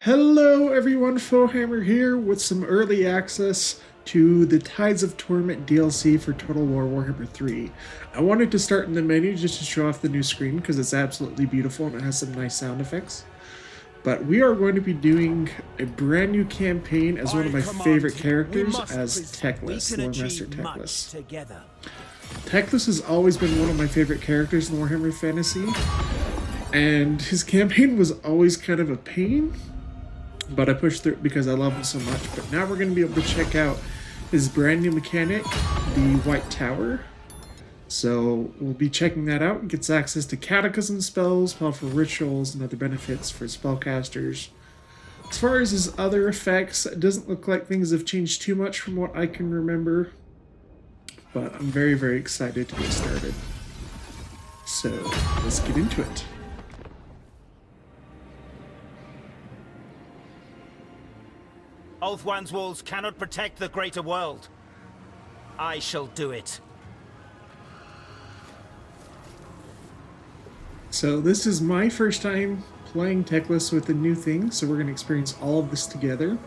Hello everyone, Warhammer here with some early access to the Tides of Torment DLC for Total War Warhammer 3. I wanted to start in the menu just to show off the new screen because it's absolutely beautiful and it has some nice sound effects. But we are going to be doing a brand new campaign as one of my favorite characters as Teclis, LOREMASTER Teclis. Teclis has always been one of my favorite characters in Warhammer Fantasy, and his campaign was always kind of a pain. But I pushed through it because I love him so much. But now we're going to be able to check out his brand new mechanic, the White Tower. So we'll be checking that out. It gets access to catechism spells, powerful rituals, and other benefits for spellcasters. As far as his other effects, it doesn't look like things have changed too much from what I can remember. But I'm very, very excited to get started. So let's get into it. Ulthuan's walls cannot protect the greater world. I shall do it. So this is my first time playing Teclis with the new thing, so we're going to experience all of this together.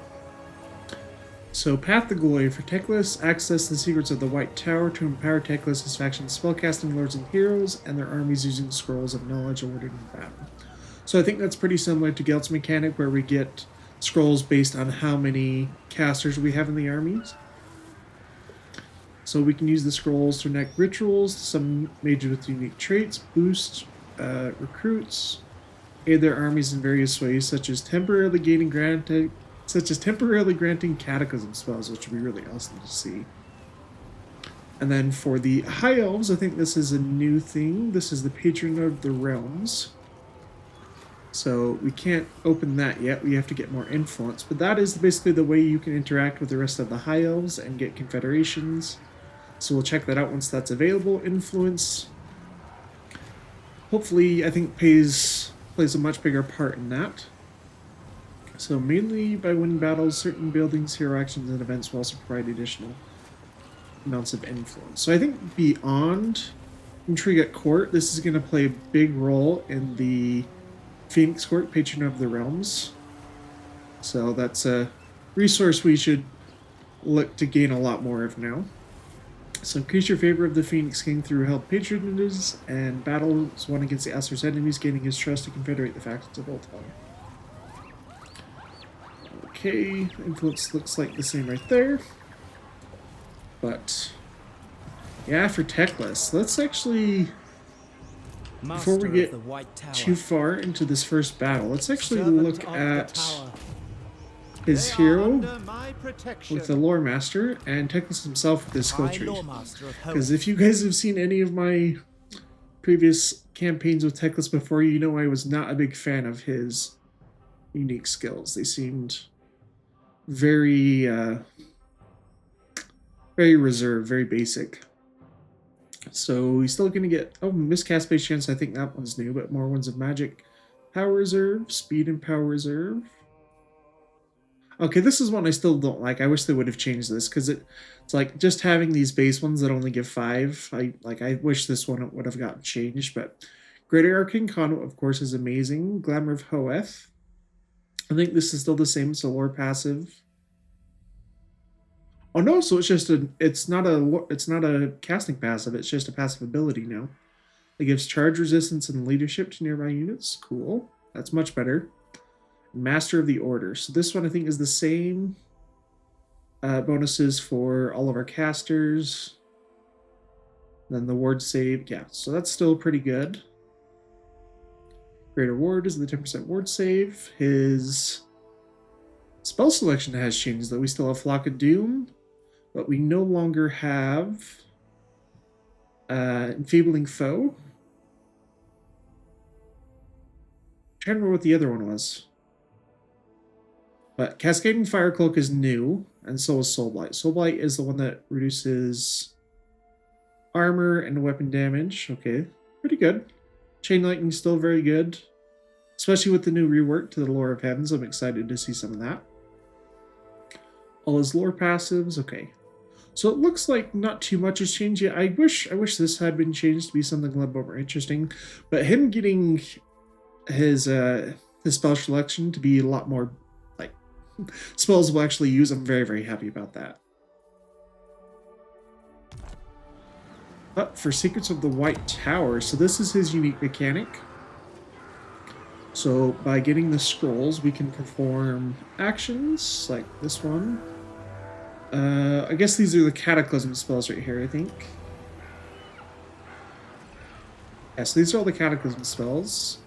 So Path to Glory. For Teclis, access the secrets of the White Tower to empower Teclis, his faction's spellcasting lords and heroes, and their armies using scrolls of knowledge awarded in battle. So I think that's pretty similar to Gelt's mechanic, where we get scrolls based on how many casters we have in the armies. So we can use the scrolls to enact rituals, some mages with unique traits, boost recruits, aid their armies in various ways, such as temporarily granting catechism spells, which would be really awesome to see. And then for the High Elves, I think this is a new thing. This is the Patron of the Realms. So we can't open that yet, we have to get more influence, but that is basically the way you can interact with the rest of the High Elves and get confederations. So we'll check that out once that's available. Influence, hopefully, I think plays a much bigger part in that. So mainly by winning battles, certain buildings, hero actions, and events will also provide additional amounts of influence. So I think beyond Intrigue at Court, this is going to play a big role in the Phoenix Court, Patron of the Realms. So that's a resource we should look to gain a lot more of now. So increase your favor of the Phoenix King through help patronages and battles won against the Asper's enemies, gaining his trust to confederate the factions of Ulthuan. Okay, influence looks like the same right there. But yeah, for Teclis, let's actually, before we get too far into this first battle, let's actually look at his hero with the LOREMASTER and Teclis himself with his skill tree. Because if you guys have seen any of my previous campaigns with Teclis before, you know I was not a big fan of his unique skills. They seemed very, very reserved, very basic. So he's still going to get, miscast base chance, I think that one's new, but more ones of magic. Power reserve, speed and power reserve. Okay, this is one I still don't like. I wish they would have changed this, because it's like just having these base ones that only give 5. I wish this one would have gotten changed, but Greater Arcane Conduit, of course, is amazing. Glamour of Hoeth. I think this is still the same, so lore passive. Oh no, so it's not a casting passive, it's just a passive ability now. It gives charge resistance and leadership to nearby units. Cool. That's much better. Master of the Order. So this one I think is the same. Bonuses for all of our casters. Then the ward save. Yeah, so that's still pretty good. Greater Ward is the 10% ward save. His spell selection has changed, though. We still have Flock of Doom, but we no longer have Enfeebling Foe. I'm trying to remember what the other one was. But Cascading Fire Cloak is new, and so is Soul Blight. Soul Blight is the one that reduces armor and weapon damage. Okay, pretty good. Chain Lightning is still very good, especially with the new rework to the Lore of Heavens. I'm excited to see some of that. All his lore passives, okay. So it looks like not too much has changed yet. I wish this had been changed to be something a little bit more interesting. But him getting his spell selection to be a lot more spells will actually use. I'm very, very happy about that. But for Secrets of the White Tower, so this is his unique mechanic. So by getting the scrolls, we can perform actions like this one. I guess these are the Cataclysm spells right here, I think. Yeah, so these are all the Cataclysm spells.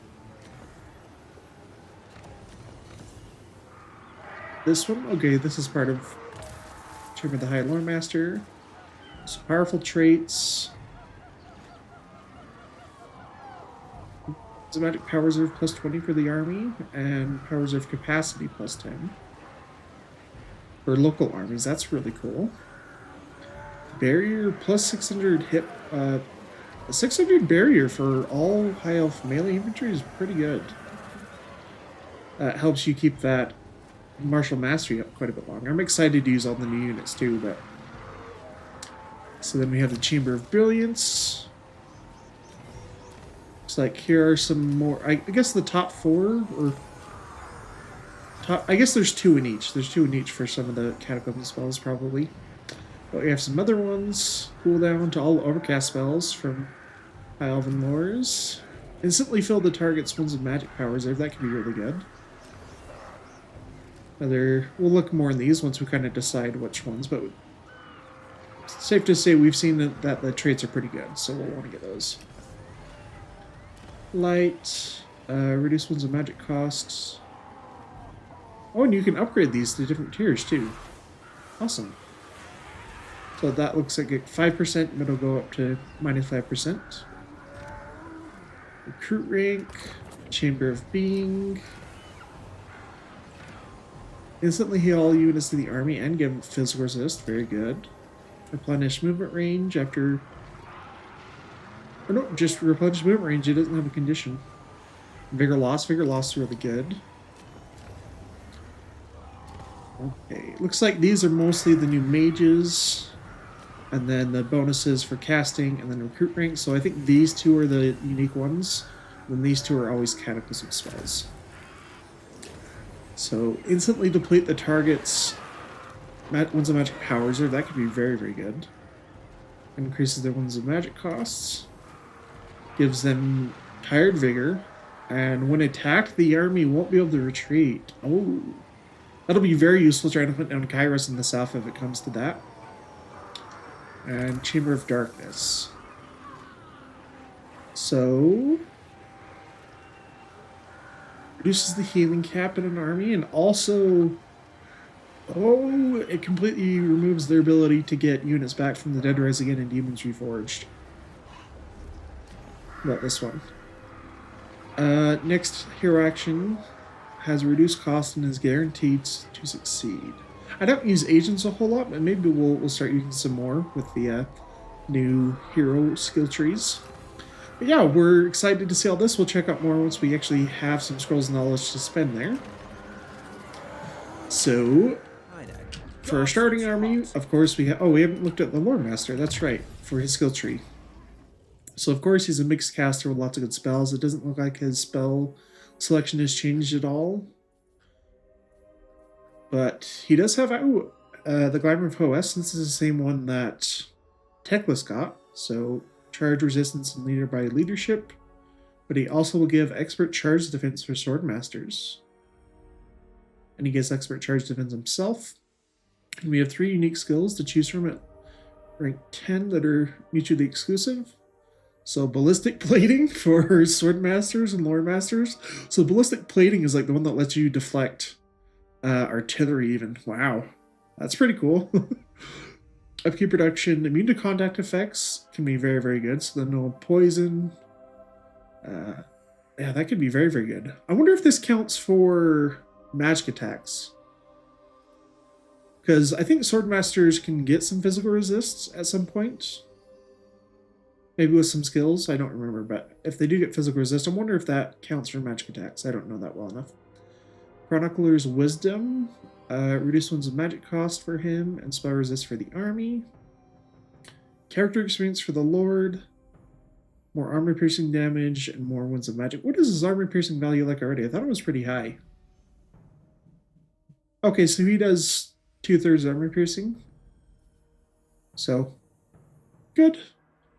This one, okay, this is part of Chamber of the High Loremaster. So powerful traits. The magic power reserve plus 20 for the army, and power reserve capacity plus 10 for local armies. That's really cool. Barrier plus 600 hit. A 600 barrier for all high elf melee infantry is pretty good. Helps you keep that martial mastery up quite a bit longer. I'm excited to use all the new units too, but so then we have the Chamber of Brilliance. Looks like here are some more. I guess the top 4 or top. I guess there's 2 in each. There's 2 in each for some of the Cataclysm spells probably. But we have some other ones. Cooldown to all overcast spells from High Elven Lores. Instantly fill the target's ones of magic power reserve. That could be really good. We'll look more in these once we kind of decide which ones, but it's safe to say we've seen that the traits are pretty good, so we'll want to get those. Light, reduce ones of magic costs. Oh, and you can upgrade these to different tiers too. Awesome. So that looks like 5%, but it'll go up to -5%. Recruit rank, Chamber of Being. Instantly heal all units in the army and give physical resist. Very good. Replenish movement range after. Or no, just replenish movement range. It doesn't have a condition. Vigor loss. Vigor loss is really good. Okay, looks like these are mostly the new mages, and then the bonuses for casting, and then recruit rank. So I think these 2 are the unique ones. Then these 2 are always Cataclysm spells. So instantly deplete the target's ones of magic power reserve. That could be very, very good. Increases their ones of magic costs. Gives them tired vigor. And when attacked, the army won't be able to retreat. Oh. That'll be very useful trying to put down Kairos in the south if it comes to that. And Chamber of Darkness. So reduces the healing cap in an army, and also, it completely removes their ability to get units back from the Dead Rise Again and Demons Reforged. About this one. Next hero action has reduced cost and is guaranteed to succeed. I don't use agents a whole lot, but maybe we'll start using some more with the new hero skill trees. But yeah, we're excited to see all this. We'll check out more once we actually have some scrolls of knowledge to spend there. So, for our starting army, of course, we haven't looked at the Loremaster. That's right, for his skill tree. So, of course, he's a mixed caster with lots of good spells. It doesn't look like his spell selection has changed at all. But he does have the Glamour of Hoess. This is the same one that Teclis got. So, charge resistance and leader by leadership. But he also will give expert charge defense for sword masters. And he gets expert charge defense himself. And we have 3 unique skills to choose from at rank 10 that are mutually exclusive. So ballistic plating for sword masters and lore masters. So ballistic plating is like the one that lets you deflect artillery even. Wow, that's pretty cool. Upkeep reduction, immune to contact effects can be very, very good. So then no poison. Yeah, that could be very, very good. I wonder if this counts for magic attacks. Because I think sword masters can get some physical resists at some point. Maybe with some skills, I don't remember, but if they do get physical resist, I wonder if that counts for magic attacks. I don't know that well enough. Chronicler's Wisdom, reduce ones of magic cost for him, and spell resist for the army. Character experience for the Lord, more armor piercing damage, and more ones of magic. What is his armor piercing value like already? I thought it was pretty high. Okay, so he does 2/3 armor piercing. So, good.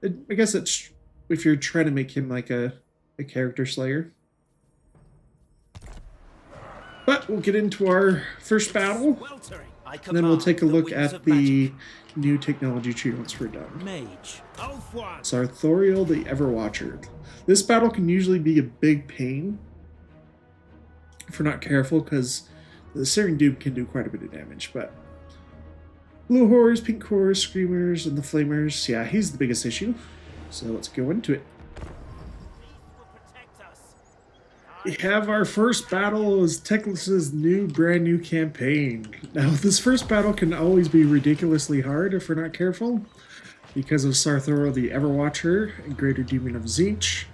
I guess it's if you're trying to make him like a character slayer. But we'll get into our first battle, Sweltering. I and then we'll command take a the look winds at of the magic. new technology tree once we're done. Mage. Ulfwan. Sarthoriel the Everwatcher. This battle can usually be a big pain if we're not careful, because the Searing Doom can do quite a bit of damage, but blue horrors, pink horrors, screamers, and the flamers, yeah, he's the biggest issue. So let's go into it. Will protect us. We have our first battle as Teclis' brand new campaign. Now, this first battle can always be ridiculously hard if we're not careful, because of Sarthoriel the Everwatcher and Greater Demon of Tzeentch.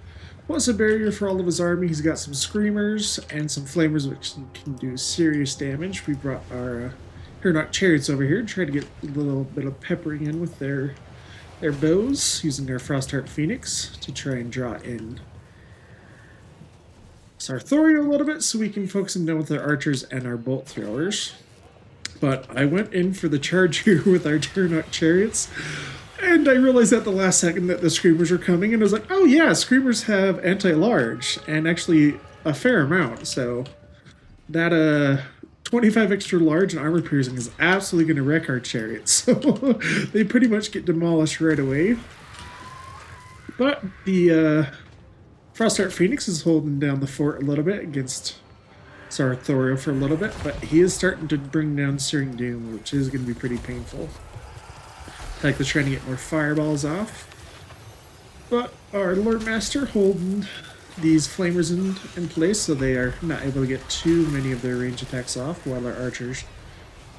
Plus a barrier for all of his army. He's got some screamers and some flamers which can do serious damage. We brought our Hernok chariots over here to try to get a little bit of peppering in with their bows, using our Frostheart Phoenix to try and draw in Sarthoriel a little bit so we can focus him down with our archers and our bolt throwers. But I went in for the charge here with our Hernok chariots. And I realized at the last second that the screamers were coming, and I was like, oh yeah, screamers have anti-large, and actually a fair amount, so that 25 extra large and armor piercing is absolutely going to wreck our chariots, so they pretty much get demolished right away. But the Frostheart Phoenix is holding down the fort a little bit against Sarthoriel for a little bit, but he is starting to bring down Searing Doom, which is going to be pretty painful. Teclis trying to get more fireballs off. But our LOREMASTER holding these flamers in place so they are not able to get too many of their range attacks off while our archers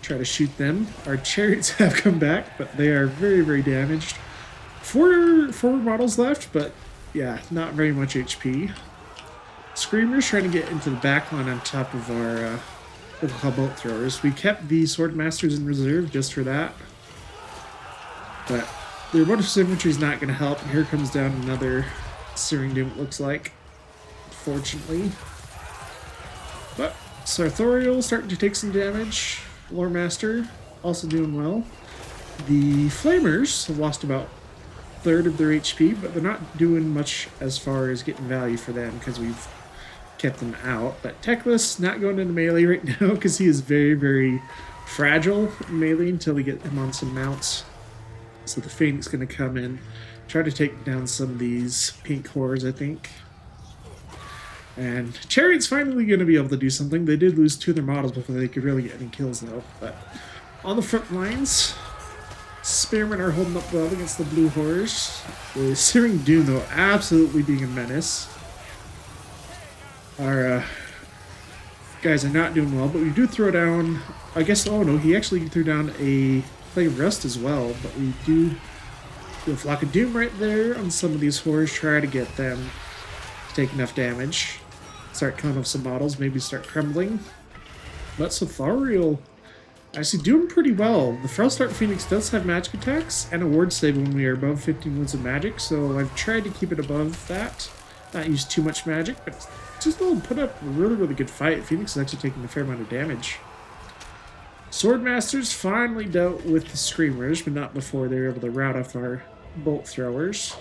try to shoot them. Our chariots have come back, but they are very, very damaged. Four models left, but yeah, not very much HP. Screamers trying to get into the backline on top of our little bolt throwers. We kept the Swordmasters in reserve just for that. But their bonus infantry is not going to help. And here comes down another Searing Doom, it looks like. Fortunately. But Sarthoriel starting to take some damage. LOREMASTER also doing well. The Flamers have lost about a third of their HP, but they're not doing much as far as getting value for them because we've kept them out. But Teclis not going into melee right now because he is very, very fragile in melee until we get him on some mounts. So the Phoenix is going to come in, try to take down some of these pink horrors, I think. And Chariot's finally going to be able to do something. They did lose 2 of their models before they could really get any kills, though. But on the front lines, Spearmen are holding up well against the blue horrors. The Searing Doom, though, absolutely being a menace. Our guys are not doing well, but we do throw down... I guess, oh no, he actually threw down a Flame Rust as well, but we do a Flock of Doom right there on some of these horrors, try to get them to take enough damage. Start killing off some models, maybe start crumbling. But Sarthoriel actually doing pretty well. The Frostheart Phoenix does have magic attacks and a ward save when we are above 15 wounds of magic, so I've tried to keep it above that. Not use too much magic, but just put up a really, really good fight. Phoenix is actually taking a fair amount of damage. Swordmasters finally dealt with the Screamers, but not before they were able to rout off our bolt throwers.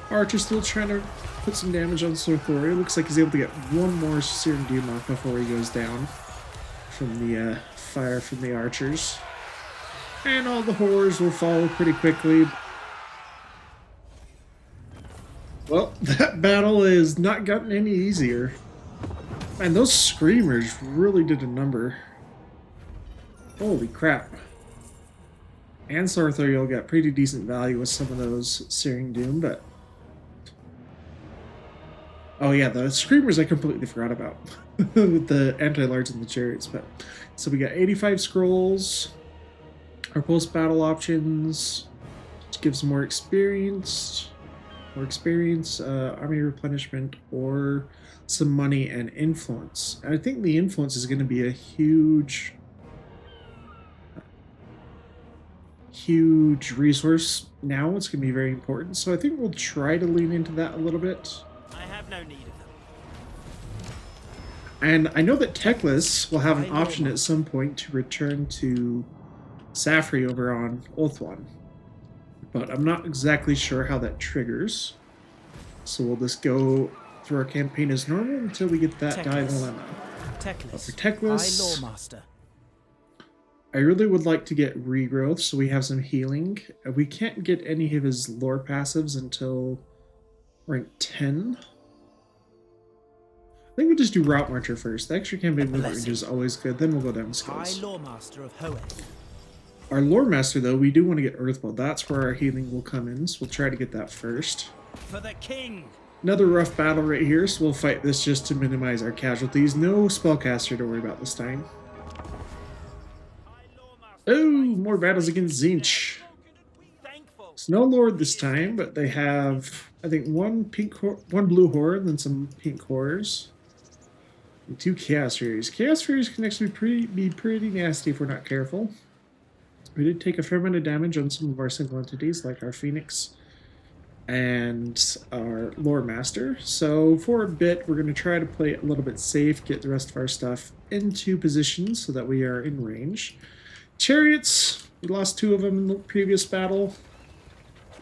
Archer's still trying to put some damage on Sarthoriel. Looks like he's able to get one more Searing Doom off before he goes down from the fire from the archers. And all the horrors will follow pretty quickly. Well, that battle has not gotten any easier. Man, those Screamers really did a number. Holy crap. And Sarthoriel got pretty decent value with some of those Searing Doom, but... Oh yeah, the Screamers I completely forgot about. With the anti-large and the chariots, but... So we got 85 scrolls. Our post-battle options. Which gives more experience. Army replenishment, or some money and influence. And I think the influence is going to be a huge resource now. It's going to be very important, so I think we'll try to lean into that a little bit. I have no need of them. And I know that Teclis will have an option at some point to return to Safri over on Ulthuan. But I'm not exactly sure how that triggers. So we'll just go through our campaign as normal until we get that dilemma. But for Teclis, LOREMASTER. I really would like to get regrowth so we have some healing. We can't get any of his lore passives until rank 10. I think we just do Route Marcher first. The extra campaign movement range is always good. Then we'll go down skills. LOREMASTER of Hoeth. Our Loremaster, though, we do want to get Earthbow. That's where our healing will come in, so we'll try to get that first. For the king. Another rough battle right here, so we'll fight this just to minimize our casualties. No spellcaster to worry about this time. Oh, more battles against Zinch. It's no Lord this time, but they have, I think, one blue horde, and then some pink horrors. And 2 Chaos Furies. Chaos Furies can actually be pretty nasty if we're not careful. We did take a fair amount of damage on some of our single entities, like our Phoenix and our Loremaster. So for a bit, we're going to try to play it a little bit safe, get the rest of our stuff into position so that we are in range. Chariots, we lost 2 of them in the previous battle,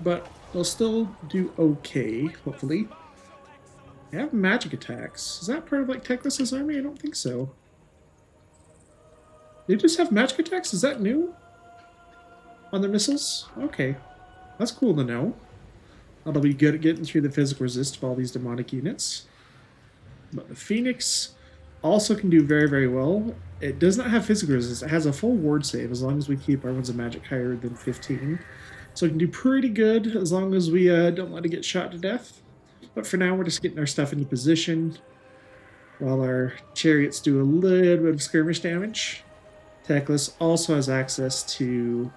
but they'll still do okay, hopefully. They have magic attacks. Is that part of like Teclis' army? I don't think so. They just have magic attacks? Is that new? On their missiles? Okay. That's cool to know. That'll be good at getting through the physical resist of all these demonic units. But the Phoenix also can do very, very well. It does not have physical resist. It has a full ward save as long as we keep our ones of magic higher than 15. So it can do pretty good as long as we don't let it get shot to death. But for now, we're just getting our stuff into position while our chariots do a little bit of skirmish damage. Teclis also has access to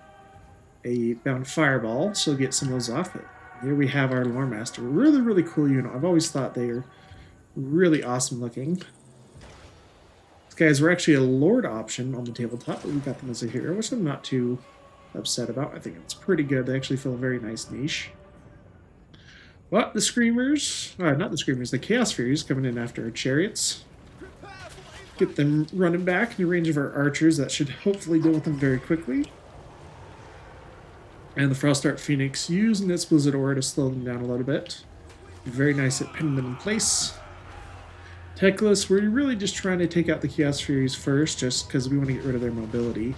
a bound fireball, so we'll get some of those off it. Here we have our Loremaster. Really, really cool unit. I've always thought they are really awesome looking. These guys were actually a Lord option on the tabletop, but we got them as a hero, which I'm not too upset about. I think it's pretty good. They actually fill a very nice niche. But the Screamers, not the Screamers, the Chaos Furies coming in after our chariots. Get them running back in the range of our archers. That should hopefully deal with them very quickly. And the Frostdart Phoenix using its Blizzard Aura to slow them down a little bit. Very nice at pinning them in place. Teclis, we're really just trying to take out the Chaos Furies first, just because we want to get rid of their mobility.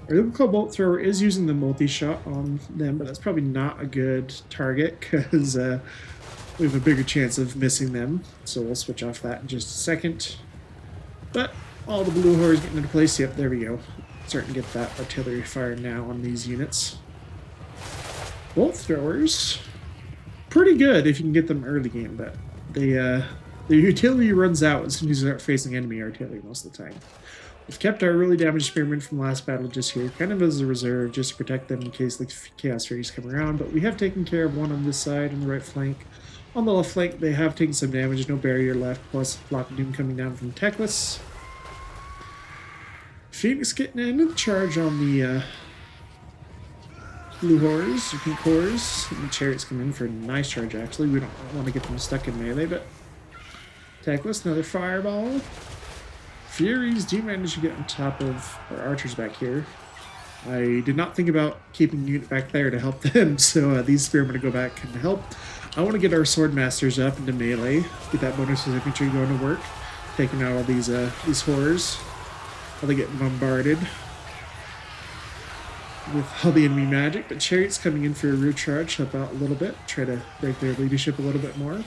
Our Lyrical Bolt Thrower is using the multi-shot on them, but that's probably not a good target, because we have a bigger chance of missing them. So we'll switch off that in just a second. But all the blue horrors getting into place. Yep, there we go. Starting to get that artillery fire now on these units. Bolt throwers, pretty good if you can get them early game, but the utility runs out as soon as you start facing enemy artillery most of the time. We've kept our really damaged spearmen from last battle just here, kind of as a reserve, just to protect them in case the Chaos Furies come around, but we have taken care of one on this side, on the right flank. On the left flank, they have taken some damage, no barrier left, plus Flock of Doom coming down from Teclis. Phoenix getting into the charge on the blue horrors, or pink horrors, and the chariots come in for a nice charge actually. We don't want to get them stuck in melee, but Teclis, another fireball. Furies do manage to get on top of our archers back here. I did not think about keeping a unit back there to help them, so these spearmen to go back and help. I want to get our sword masters up into melee, get that bonus of infantry going to work, taking out all these horrors while they get bombarded with all the enemy magic. But chariots coming in for a root charge, help out a little bit, try to break their leadership a little bit more.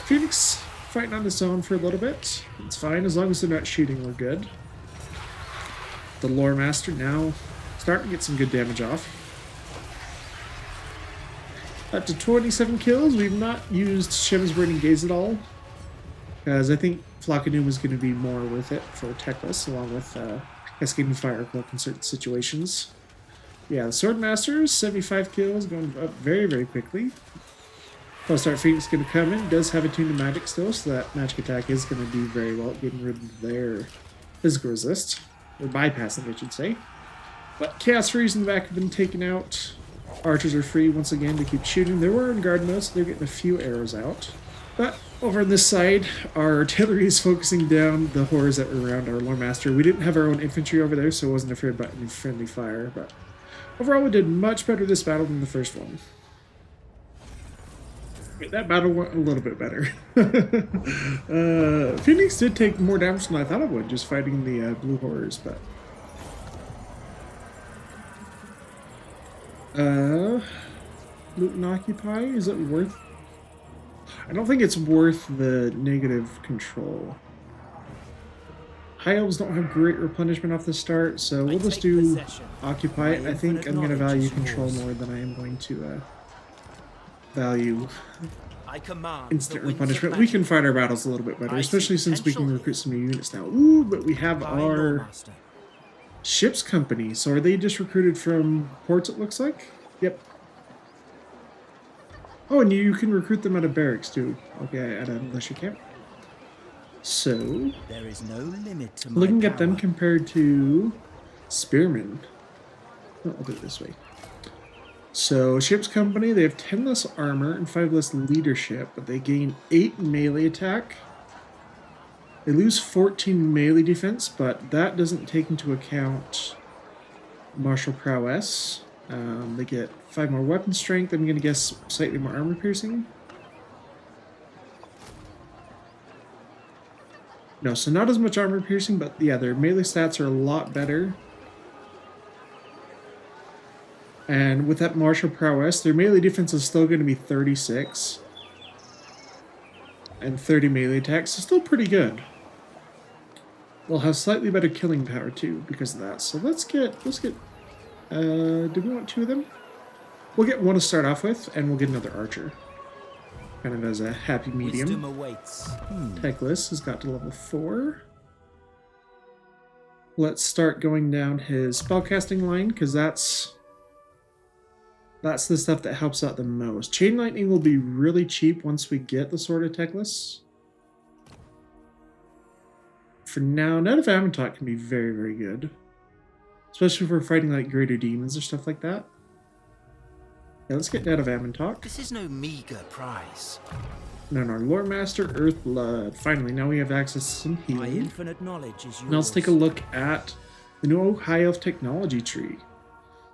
Phoenix fighting on his own for a little bit. It's fine as long as they're not shooting. We're good. The Loremaster now starting to get some good damage off. Up to 27 kills. We've not used Shem's Burning Gaze at all, because I think Flock of Doom is going to be more worth it for Teclis, along with Cascading Fire Cloak in certain situations. Yeah, the Swordmasters, 75 kills, going up very, very quickly. Frostdart Phoenix is going to come in. It does have a tune to magic still, so that magic attack is going to do very well at getting rid of their physical resist. Or bypassing, I should say. But Chaos Furies in the back have been taken out. Archers are free once again to keep shooting. They were in guard mode, so they're getting a few arrows out. But Over on this side, our artillery is focusing down the horrors that were around our Loremaster. We didn't have our own infantry over there, so I wasn't afraid about any friendly fire, but overall we did much better this battle than the first one. That battle went a little bit better. Phoenix did take more damage than I thought it would, just fighting the blue horrors, but... Loot and occupy? Is it worth... I don't think it's worth the negative control. High elves don't have great replenishment off the start, so we'll just do occupy. I think I'm going to value control more than I am going to value instant replenishment. We can fight our battles a little bit better, especially since we can recruit some new units now. Ooh, but we have our ship's company. So are they just recruited from ports, it looks like? Yep. Oh, and you can recruit them out of barracks too. Okay, at a militia camp. So, there is no limit to my looking power. at them compared to spearmen. Oh, I'll do it this way. So, ship's company, they have 10 less armor and 5 less leadership, but they gain 8 melee attack. They lose 14 melee defense, but that doesn't take into account martial prowess. They get 5 more weapon strength. I'm going to guess slightly more armor piercing. No, so not as much armor piercing, but yeah, their melee stats are a lot better. And with that martial prowess, their melee defense is still going to be 36. And 30 melee attacks, so still pretty good. They'll have slightly better killing power too because of that. So let's get do we want 2 of them? We'll get 1 to start off with, and we'll get another archer. Kind of as a happy medium. Wisdom awaits. Teclis has got to level 4. Let's start going down his spellcasting line, because that's the stuff that helps out the most. Chain Lightning will be really cheap once we get the Sword of Teclis. For now, Net of Avantok can be very, very good. Especially if we're fighting like greater demons or stuff like that. Yeah, let's get Net of Avantok. This is no meager prize. And then our Loremaster, Earthblood. Finally, now we have access to some My healing. infinite knowledge is yours. Now let's take a look at the new High Elf technology tree.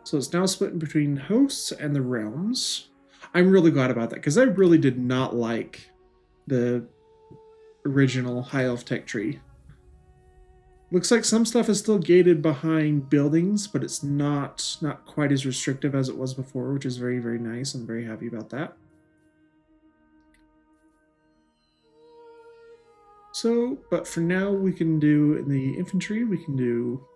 So it's now split in between hosts and the realms. I'm really glad about that, because I really did not like the original High Elf tech tree. Looks like some stuff is still gated behind buildings, but it's not quite as restrictive as it was before, which is very, very nice. I'm very happy about that. So, but for now, we can do in the infantry, we can do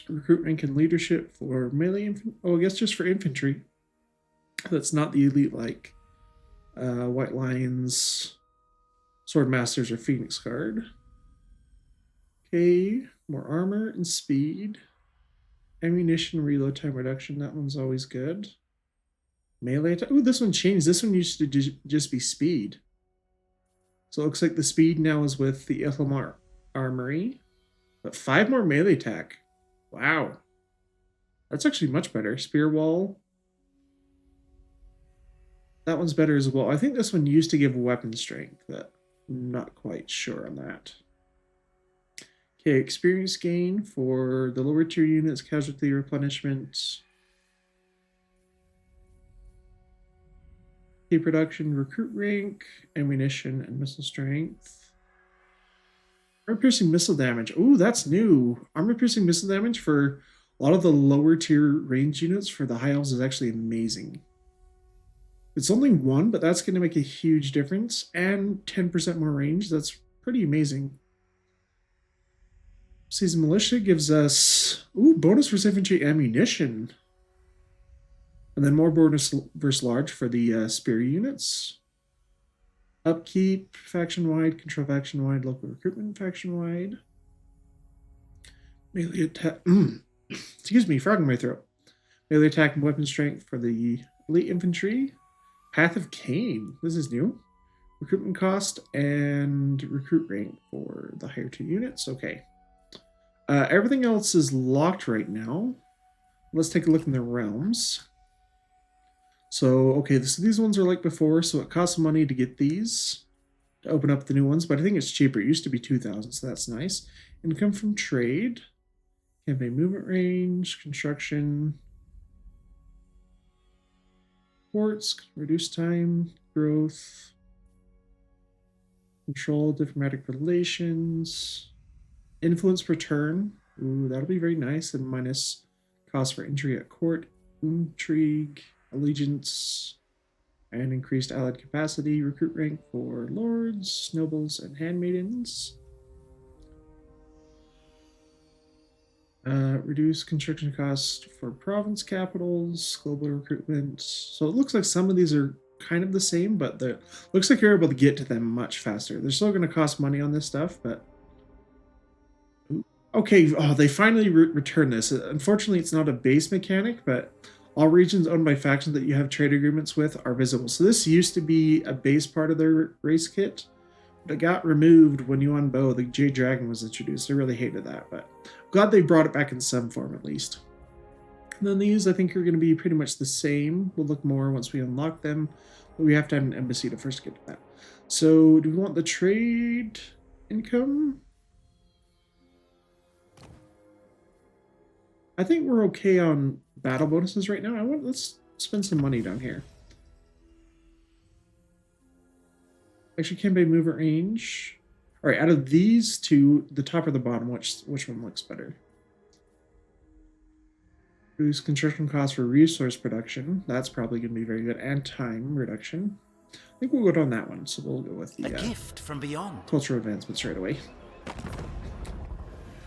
recruit rank and leadership for melee infantry. Oh, I guess just for infantry. That's not the elite like White Lions, Sword Masters, or Phoenix Guard. Okay, more armor and speed. Ammunition reload time reduction, that one's always good. Melee attack. Ooh, this one changed. This one used to just be speed. So it looks like the speed now is with the Ithilmar Armory. But 5 more melee attack. Wow. That's actually much better. Spear Wall. That one's better as well. I think this one used to give weapon strength, but I'm not quite sure on that. Okay, experience gain for the lower tier units, casualty replenishment. Okay, production, recruit rank, ammunition, and missile strength. Armor piercing missile damage. Ooh, that's new. Armor piercing missile damage for a lot of the lower tier range units for the high elves is actually amazing. It's only 1, but that's going to make a huge difference. And 10% more range. That's pretty amazing. Season Militia gives us bonus versus infantry ammunition. And then more bonus versus large for the spear units. Upkeep, faction-wide, control faction-wide, local recruitment faction-wide. Melee attack. Excuse me, frog in my throat. Melee attack and weapon strength for the elite infantry. Path of Cain. This is new. Recruitment cost and recruit rank for the higher 2 units. Okay. Everything else is locked right now. Let's take a look in the realms. So, okay, so these ones are like before, so it costs money to get these. to open up the new ones, but I think it's cheaper. It used to be 2,000, so that's nice. Income from trade, campaign movement range, construction, ports, reduce time, growth, control diplomatic relations, influence per turn. Ooh, that'll be very nice. And minus cost for intrigue at court, intrigue, allegiance, and increased allied capacity, recruit rank for lords, nobles, and handmaidens. Reduce construction costs for province capitals, global recruitment. So it looks like some of these are kind of the same, but looks like you're able to get to them much faster. They're still going to cost money on this stuff, but okay. Oh, they finally returned this. Unfortunately, it's not a base mechanic, but all regions owned by factions that you have trade agreements with are visible. So this used to be a base part of their race kit, but it got removed when you unbow. The Jade Dragon was introduced. I really hated that, but I'm glad they brought it back in some form at least. And then these, I think, are going to be pretty much the same. We'll look more once we unlock them, but we have to have an embassy to first get to that. So do we want the trade income? I think we're okay on battle bonuses right now. Let's spend some money down here. Actually, campaign movement range. All right, out of these two, the top or the bottom, which one looks better? Reduce construction costs for resource production. That's probably going to be very good. And time reduction. I think we'll go down that one. So we'll go with the gift from beyond. Cultural advancements right away.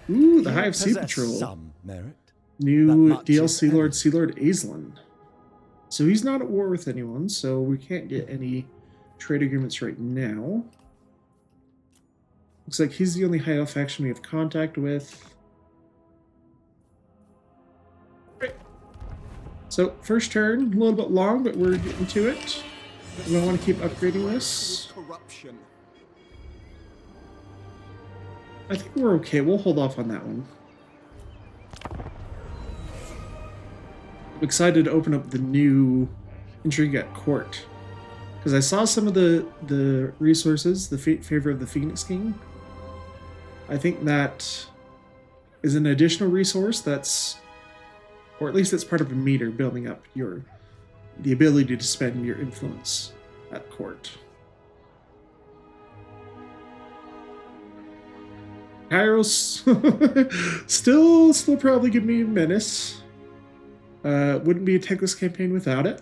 Ooh, the Hive Sea Patrol. Some merit. New DLC Lord, Sea Lord Aislan. So he's not at war with anyone, so we can't get any trade agreements right now. Looks like he's the only High Elf faction we have contact with. Right. So, first turn, a little bit long, but we're getting to it. We want to keep upgrading this. I think we're okay. We'll hold off on that one. I'm excited to open up the new intrigue at court, because I saw some of the resources, the favor of the Phoenix King. I think that is an additional resource that's, or at least it's part of a meter building up the ability to spend your influence at court. Kairos still probably give me a menace. Wouldn't be a Teclis campaign without it.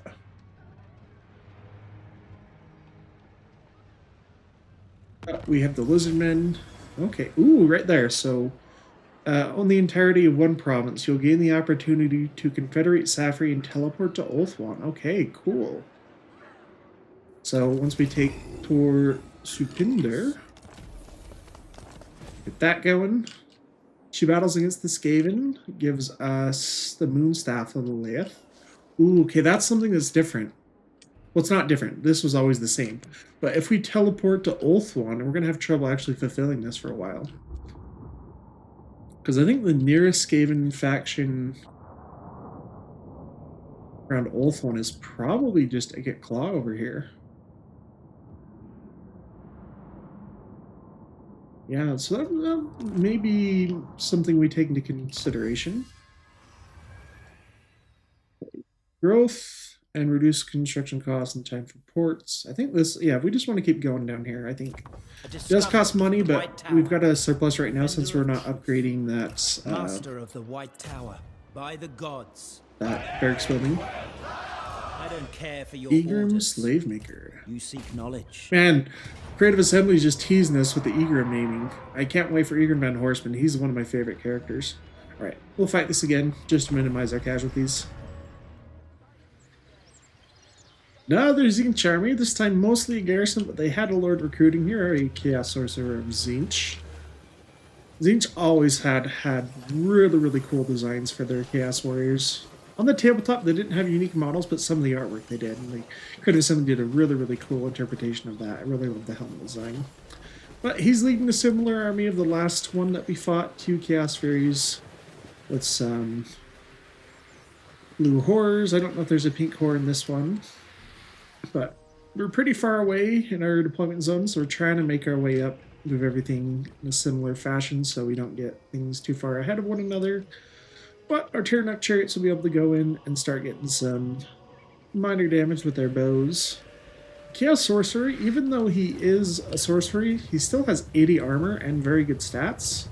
We have the Lizardmen. Okay, ooh, right there. So, on the entirety of one province, you'll gain the opportunity to confederate Safri and teleport to Ulthuan. Okay, cool. So, once we take Tor Supinder, get that going. She battles against the Skaven, gives us the Moonstaff of the Leith. Ooh, okay, that's something that's different. Well, it's not different. This was always the same. But if we teleport to Ulthuan, we're going to have trouble actually fulfilling this for a while. Because I think the nearest Skaven faction around Ulthuan is probably just a Get Claw over here. Yeah, so that may be something we take into consideration. Growth and reduce construction costs and time for ports. I think this, yeah, we just want to keep going down here. I think it does cost money, but we've got a surplus right now since we're not upgrading that Master of the White Tower, by the gods. That barracks building. I don't care for your Egram orders. Slave Maker. You seek knowledge. Man, Creative Assembly is just teasing us with the Egram naming. I can't wait for Egram Van Horseman. He's one of my favorite characters. Alright, we'll fight this again, just to minimize our casualties. Now there's Zinch Charmy, this time mostly a garrison, but they had a lord recruiting here, a Chaos Sorcerer of Zinch. Zinch always had really cool designs for their Chaos Warriors. On the tabletop, they didn't have unique models, but some of the artwork they did. And they Creative Assembly did a really cool interpretation of that. I really love the helmet design. But he's leading a similar army of the last one that we fought, 2 Chaos Fairies with some blue horrors. I don't know if there's a pink horror in this one, but we're pretty far away in our deployment zone, so we're trying to make our way up, move everything in a similar fashion so we don't get things too far ahead of one another. But our Tyrannoc chariots will be able to go in and start getting some minor damage with their bows. Chaos Sorcerer, even though he is a sorcery, he still has 80 armor and very good stats.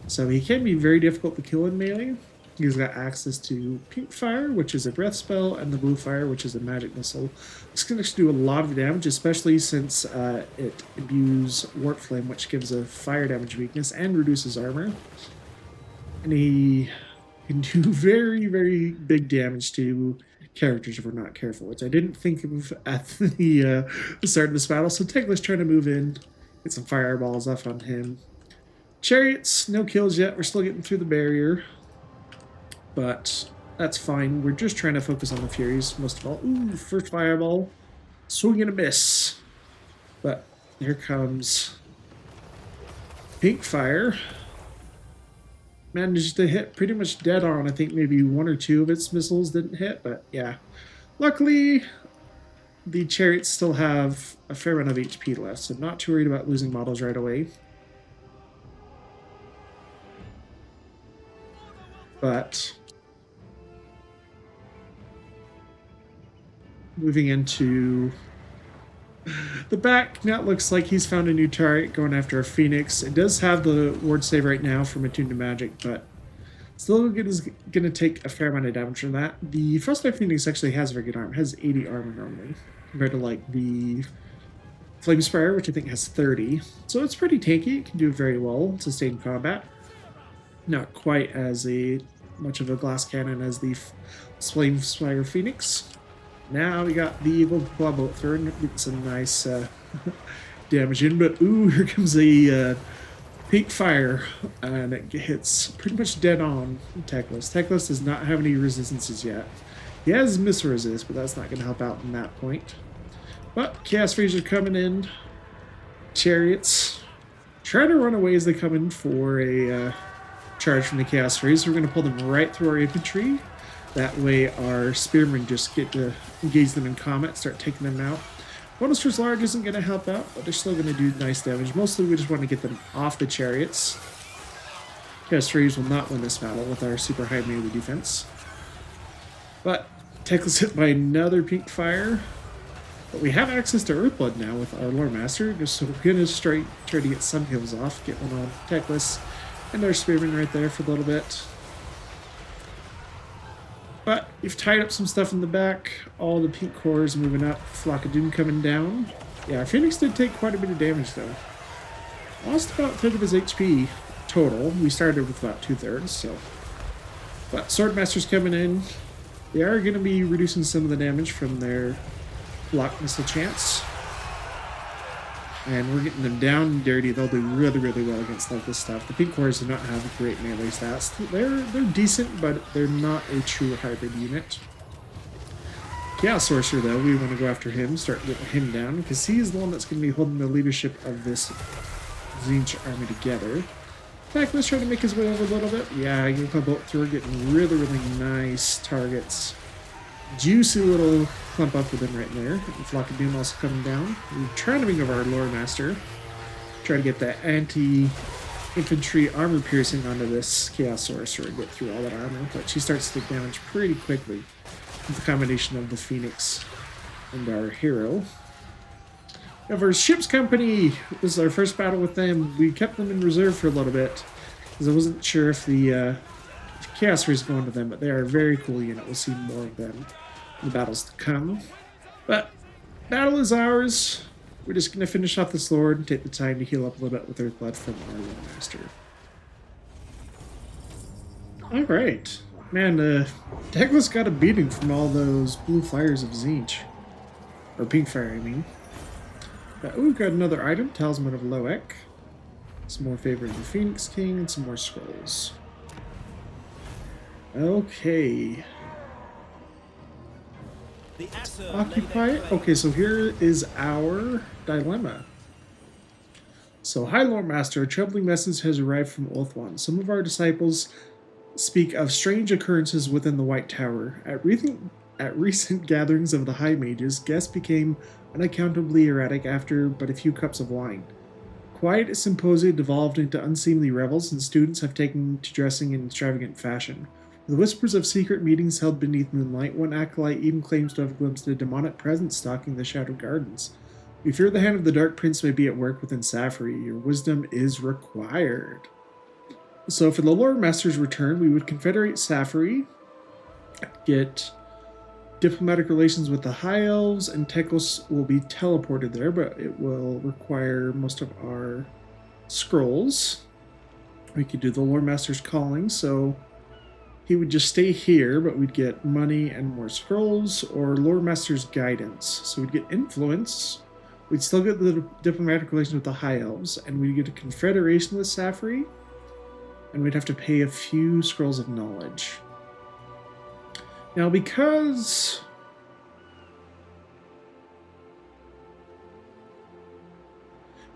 So he can be very difficult to kill in melee. He's got access to Pink Fire, which is a breath spell, and the Blue Fire, which is a magic missile. It's going to do a lot of damage, especially since it imbues Warp Flame, which gives a fire damage weakness and reduces armor. And he can do very, very big damage to characters if we're not careful, which I didn't think of at the start of this battle. So Teclis trying to move in, get some fireballs off on him. Chariots, no kills yet. We're still getting through the barrier, but that's fine. We're just trying to focus on the Furies most of all. Ooh, first fireball, swing and a miss. But here comes Pink Fire. Managed to hit pretty much dead on. I think maybe one or two of its missiles didn't hit, but yeah. Luckily, the Chariots still have a fair amount of HP left, so not too worried about losing models right away. But moving into the back, now it looks like he's found a new target going after a Phoenix. It does have the ward save right now from Attuned to Magic, but still is going to take a fair amount of damage from that. The Frostbite Phoenix actually has very good armor. It has 80 armor normally, compared to like the Flame Spire, which I think has 30. So it's pretty tanky. It can do very well in sustained combat. Not quite as much of a glass cannon as the Flame Spire Phoenix. Now we got the Eagle Claw Bolt through and get some nice damage in. But ooh, here comes a Pink Fire, and it hits pretty much dead on Teclis. Teclis does not have any resistances yet. He has missile resist, but that's not going to help out in that point. But Chaos Freeze are coming in. Chariots trying to run away as they come in for a charge from the Chaos Freeze. We're going to pull them right through our infantry. That way our spearmen just get to engage them in combat, start taking them out. Bonus Force Large isn't going to help out, but they're still going to do nice damage. Mostly we just want to get them off the chariots. Chaos Freeze will not win this battle with our super high melee defense. But Teclis hit by another Pink Fire. But we have access to Earthblood now with our Loremaster, just so we're going to try to get some kills off, get one on Teclis, and our spearmen right there for a little bit. But we've tied up some stuff in the back. All the pink cores moving up. Flock of Doom coming down. Yeah, Phoenix did take quite a bit of damage though. Lost about 1/3 of his HP total. We started with about 2/3, so. But Swordmaster's coming in. They are going to be reducing some of the damage from their block missile chance. And we're getting them down and dirty. They'll do really, really well against like this stuff. The pink cores do not have great melee stats. They're decent, but they're not a true hybrid unit. Chaos Sorcerer, though, we want to go after him, start getting him down, because he's the one that's going to be holding the leadership of this Tzeentch army together. Teclis trying to make his way over a little bit. Yeah, you can bolt through, getting really, really nice targets. Juicy little clump up with him right there. And Flock of Doom also coming down. We're trying to bring over our Loremaster. Try to get that anti-infantry armor piercing onto this Chaos Sorcerer and get through all that armor. But she starts to take damage pretty quickly with the combination of the Phoenix and our hero. We have our Ships Company. This is our first battle with them. We kept them in reserve for a little bit because I wasn't sure if the Chaos Freeze going to them, but they are a very cool unit. We'll see more of them in the battles to come. But battle is ours. We're just going to finish off this Lord and take the time to heal up a little bit with Earthblood from our Loremaster. Alright. Man, Teclis got a beating from all those blue fires of Tzeentch. Or pink fire, I mean. But, ooh, got another item, Talisman of Loek. Some more Favor of the Phoenix King, and some more scrolls. Okay. Occupy it. Okay, so here is our dilemma. So, High Loremaster, a troubling message has arrived from Ulthuan. Some of our disciples speak of strange occurrences within the White Tower. At at recent gatherings of the High Mages, guests became unaccountably erratic after but a few cups of wine. Quiet symposia devolved into unseemly revels, and students have taken to dressing in extravagant fashion. With whispers of secret meetings held beneath moonlight, one acolyte even claims to have glimpsed a demonic presence stalking the Shadowed Gardens. We fear the hand of the Dark Prince may be at work within Safari. Your wisdom is required. So for the Lore Master's return, we would confederate Safari, get diplomatic relations with the High Elves, and Teclis will be teleported there, but it will require most of our scrolls. We could do the Lore Master's calling, so he would just stay here, but we'd get money and more scrolls, or Lore Master's guidance. So we'd get influence, we'd still get the diplomatic relations with the High Elves, and we'd get a confederation with Safari, and we'd have to pay a few scrolls of knowledge. Now, because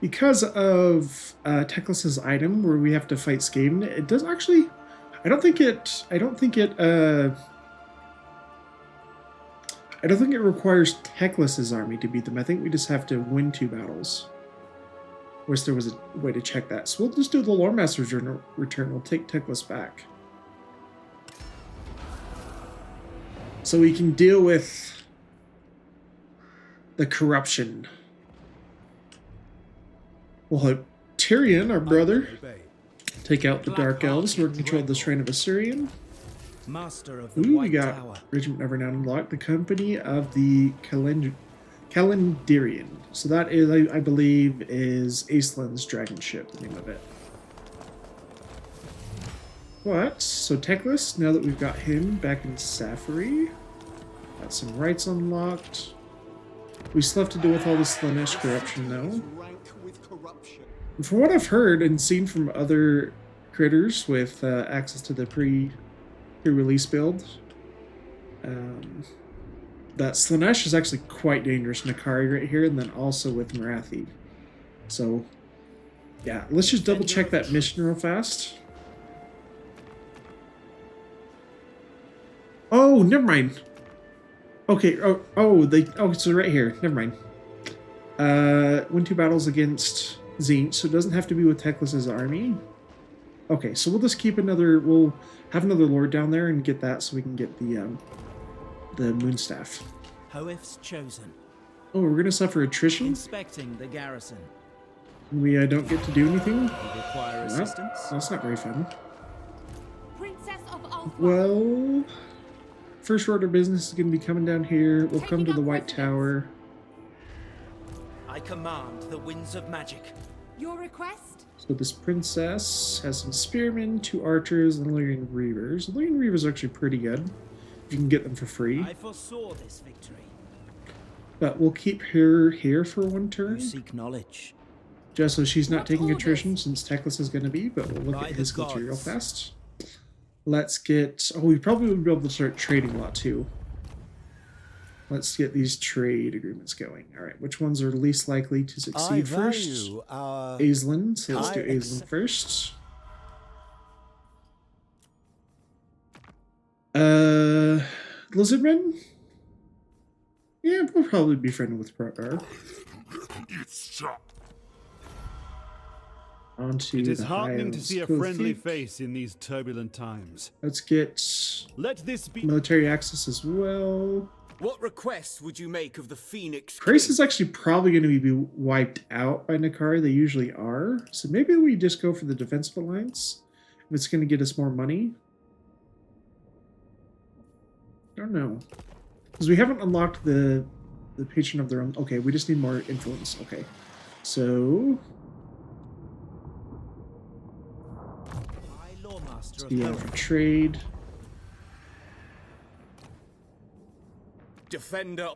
of Teclis' item where we have to fight Skaven, it does actually. I don't think it requires Teclis' army to beat them. I think we just have to win 2 battles. Wish there was a way to check that. So we'll just do the Lore Master's return. We'll take Teclis back, so we can deal with the corruption. We'll have Tyrion, our brother, take out the Dark Elves who are controlled the Shrine of Assyrian. Master of the Ooh, we White got Tower. Regiment Never Now Unlocked, the company of the Calendarian. So that is, I believe, is Aislin's dragon ship, the name of it. What? So Teclis, now that we've got him back in Safari, got some rights unlocked. We still have to deal with all this Slanesh corruption, though. And from what I've heard and seen from other critters with access to the pre-release build, that Slanesh is actually quite dangerous in Akari right here, and then also with Marathi. So, yeah, let's just double check that mission real fast. Oh, never mind. Okay, so right here, never mind. Win 2 battles against Zine, so it doesn't have to be with Teclis' army. Okay, so we'll just keep we'll have another lord down there and get that so we can get the Moonstaff. Hoef's chosen. Oh, we're gonna suffer attrition? Inspecting the garrison. We don't get to do anything? You require assistance? That's not very fun. Princess of Ulthuan. Well, first order business is gonna be coming down here. We'll come to the White Tower. I command the winds of magic. Your request? So this princess has some spearmen, 2 archers, and Illyrian Reavers. Illyrian Reavers are actually pretty good. You can get them for free. I foresaw this victory. But we'll keep her here for 1 turn. You seek knowledge. Just so she's not What taking orders? attrition, since Teclis is going to be, but we'll look By at the his culture real gods. fast. Let's get... Oh, we probably would be able to start trading a lot, too. Let's get these trade agreements going. All right, which ones are least likely to succeed first? our Aislinn, so let's do high Aislinn first. Lizardmen? Yeah, we'll probably be friendly with Progar. Onto It is the heartening to Hives. see a Cool friendly feat. face in these turbulent times. Let's get Let this be. military access as well. What requests would you make of the Phoenix Price King? is actually probably going to be wiped out by Nakari. They usually are. So maybe we just go for the defensive alliance if it's going to get us more money. I don't know. Because we haven't unlocked the patron of their own. Okay, we just need more influence. Okay. So... High Loremaster of yeah, Hoef. for trade. Defender.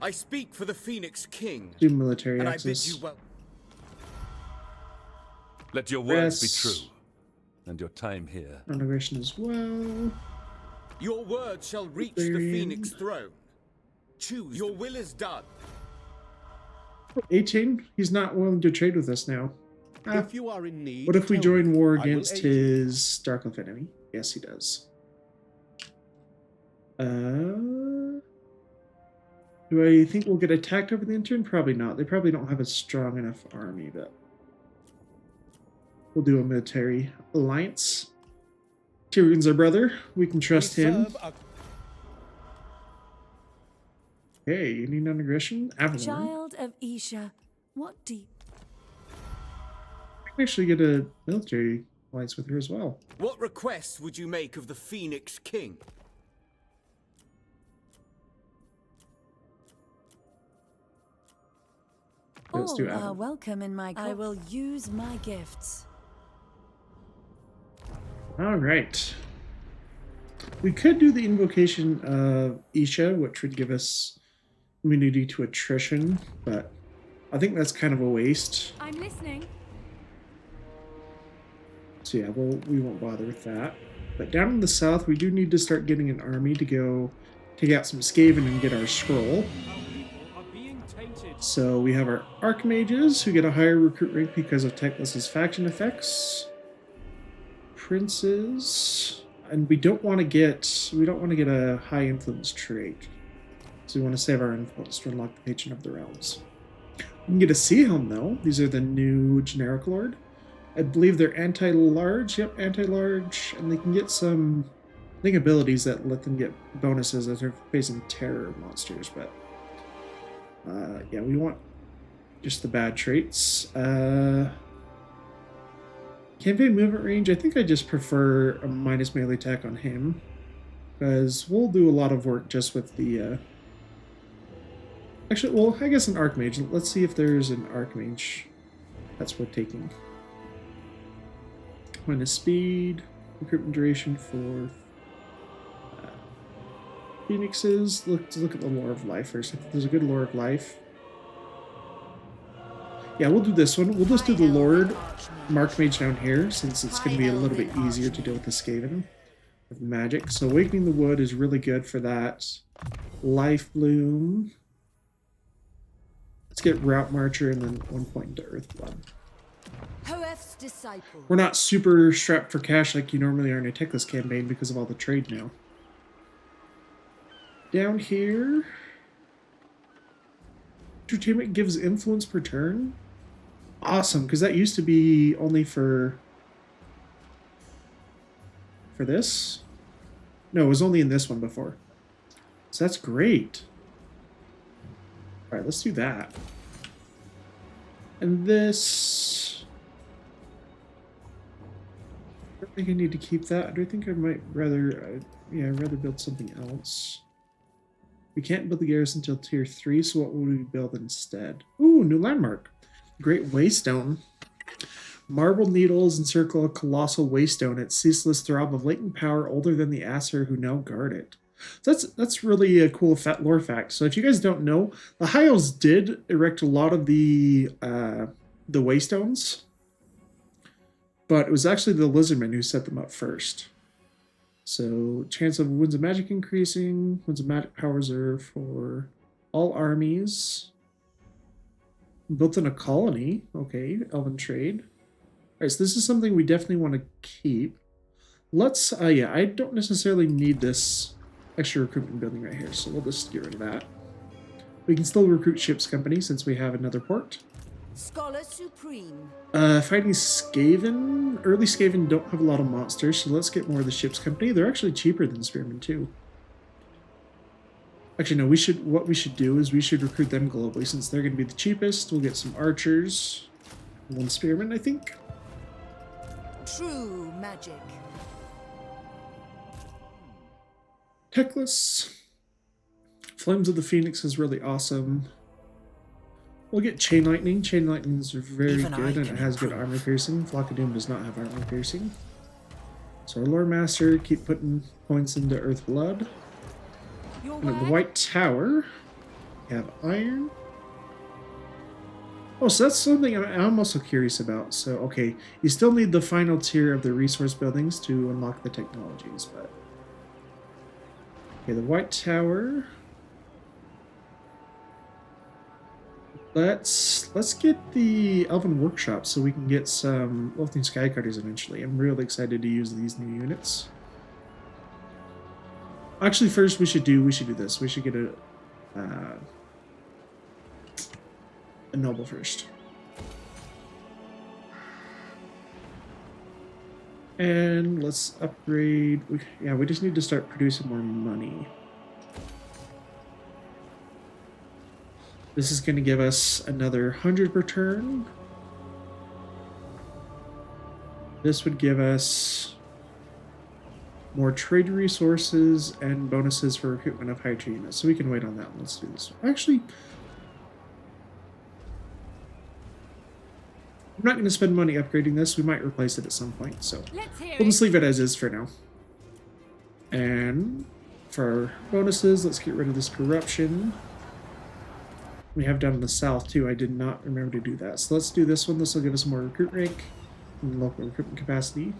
I speak for the Phoenix King, Do military and I bid access. you well. Let your words be Yes. true, and your time here. Integration as well. Your word shall reach the Barbarian. Phoenix throne. Choose. Your will is done. 18? He's not willing to trade with us now. Ah, If you are in need, what if we tell join me. war I will against aid you. his Dark Elf enemy? Yes, he does. Do I think we'll get attacked over the intern? Probably not. They probably don't have a strong enough army, but we'll do a military alliance. Tyrion's our brother. We can trust him. Hey, you need non-aggression? Avalon. Child of Isha, what deep? I can actually get a military alliance with her as well. What request would you make of the Phoenix King? Let's do All are Avalon. welcome in my court. I will use my gifts. All right. We could do the invocation of Isha, which would give us immunity to attrition, but I think that's kind of a waste. I'm listening. So yeah, we won't bother with that. But down in the south, we do need to start getting an army to go take out some Skaven and get our scroll. So we have our Archmages, who get a higher recruit rank because of Teclis' faction effects. Princes, and we don't want to get a high influence trait. So we want to save our influence to unlock the Patron of the Realms. We can get a Sea Helm though. These are the new generic lord. I believe they're anti-large. Yep, anti-large, and they can get some, I think, abilities that let them get bonuses as they're facing terror monsters. But yeah, we want just the bad traits. Campaign movement range, I think I just prefer a minus melee attack on him, because we'll do a lot of work just with the actually, well, I guess an Archmage. Let's see if there's an Archmage that's worth taking. Minus speed, recruitment duration for Phoenixes. Let's look at the Lore of Life first. If there's a good Lore of Life. Yeah, we'll do this one. We'll just do the Lord Markmage down here, since it's going to be a little bit easier to deal with the Skaven with magic. So Awakening the Wood is really good for that. Life Bloom. Let's get Route Marcher and then 1 point into Earthblood. Hoef's disciple. We're not super strapped for cash like you normally are in a Teclis campaign because of all the trade now. Down here, entertainment gives influence per turn. Awesome, because that used to be only for this. No, it was only in this one before. So that's great. All right, let's do that. And this, I don't think I need to keep that. I do think I might rather, yeah, I'd rather build something else. We can't build the garrison until tier 3, so what would we build instead? Ooh, new landmark. Great Waystone. Marble needles encircle a colossal waystone, its ceaseless throb of latent power older than the Aesir who now guard it. So that's really a cool lore fact. So if you guys don't know, the High Elves did erect a lot of the waystones, but it was actually the Lizardmen who set them up first. So chance of Winds of Magic increasing, Winds of Magic power reserve for all armies. Built in a colony, okay, Elven trade. All right, so this is something we definitely want to keep. Let's, yeah, I don't necessarily need this extra recruitment building right here, so we'll just get rid of that. We can still recruit Ship's Company since we have another port. Scholar Supreme. Fighting Skaven. Early Skaven don't have a lot of monsters, so let's get more of the Ship's Company. They're actually cheaper than Spearmen too. Actually, no, what we should do is we should recruit them globally since they're going to be the cheapest. We'll get some archers. 1 Spearman, I think. True magic. Teclis. Flames of the Phoenix is really awesome. We'll get Chain Lightning. Chain Lightning is very good and it has good armor piercing. Flock of Doom does not have armor piercing. So our Lore Master, keep putting points into Earthblood. And at the White Tower, we have Iron. Oh, so that's something I'm also curious about. So, okay, you still need the final tier of the resource buildings to unlock the technologies, but... Okay, the White Tower. Let's get the Elven Workshop so we can get some Loathing Skycutters eventually. I'm really excited to use these new units. Actually, first we should do this. We should get a noble first. And let's upgrade. Yeah, we just need to start producing more money. This is going to give us another 100 per turn. This would give us more trade resources and bonuses for recruitment of high tier units. So we can wait on that one. Let's do this one. Actually, I'm not going to spend money upgrading this. We might replace it at some point. So we'll just leave it as is for now. And for our bonuses, let's get rid of this corruption. We have down in the south too. I did not remember to do that. So let's do this one. This will give us more recruit rank and local recruitment capacity.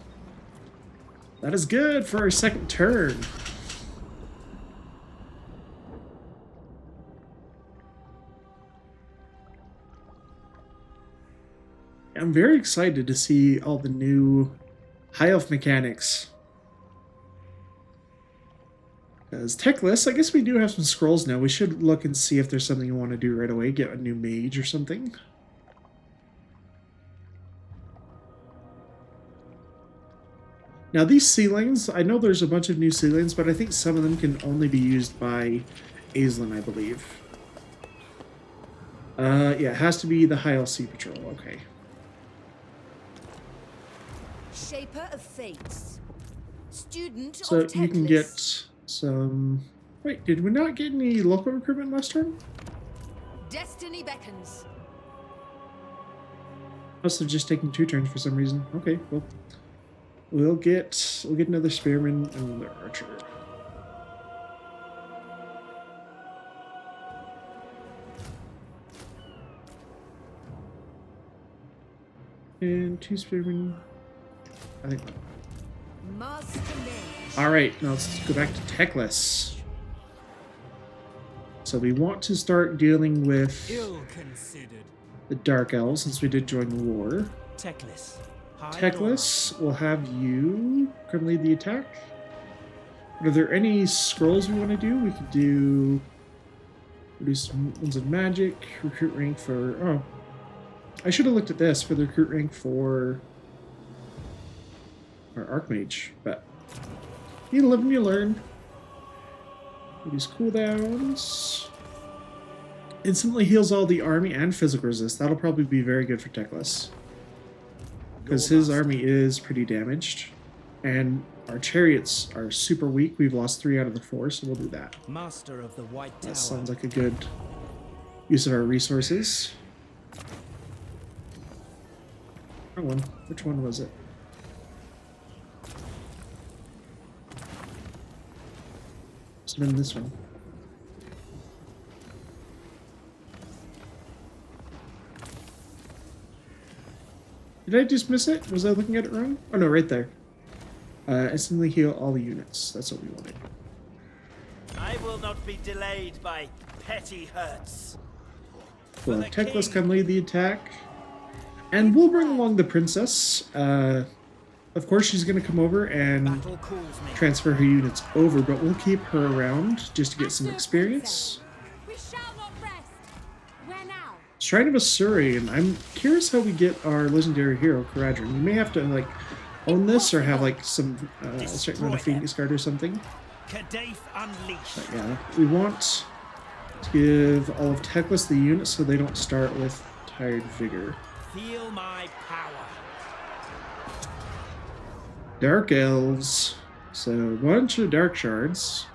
That is good for our second turn. I'm very excited to see all the new high elf mechanics. As Teclis, I guess we do have some scrolls now. We should look and see if there's something you want to do right away. Get a new mage or something. Now these ceilings, I know there's a bunch of new ceilings, but I think some of them can only be used by Aislinn, I believe. Yeah, it has to be the High LC Patrol. Okay. Shaper of Fates. Student So of Teclis. you can get some... Wait, did we not get any local recruitment last turn? Destiny beckons. Must have just taken 2 turns for some reason. Okay, well, we'll get another spearman and another archer. And 2 spearmen. I think. Master Mage. All right, now let's go back to Teclis. So we want to start dealing with Ill-considered. the Dark Elves since we did join the war. Teclis. Teclis, we'll have you come lead the attack. Are there any scrolls we want to do? We could do reduce ones of magic, recruit rank for... Oh, I should have looked at this for the recruit rank for our Archmage, but you live and you learn. Reduce cooldowns. Instantly heals all the army and physical resist. That'll probably be very good for Teclis, because his army is pretty damaged. And our chariots are super weak. We've lost 3 out of the 4, so we'll do that. Master of the White Tower. That sounds like a good use of our resources. Wrong one. Which one was it? Must have been this one. Did I just miss it? Was I looking at it wrong? Oh no, right there. Instantly heal all the units. That's what we wanted. I will not be delayed by petty hurts. Well, Teclis can lead the attack. And we'll bring along the princess. Of course, she's going to come over and Battle calls me. transfer her units over, but we'll keep her around just to get some experience. We shall not rest. Where now? Shrine of Asurian. I'm curious how we get our legendary hero, Caradron. We may have to, like, own this or have, like, some certain amount of Phoenix Guard or something. Kadhaif unleashed. But yeah, we want to give all of Teclis the units so they don't start with Tired Vigor. Feel my power. Dark Elves. So a bunch of Dark Shards.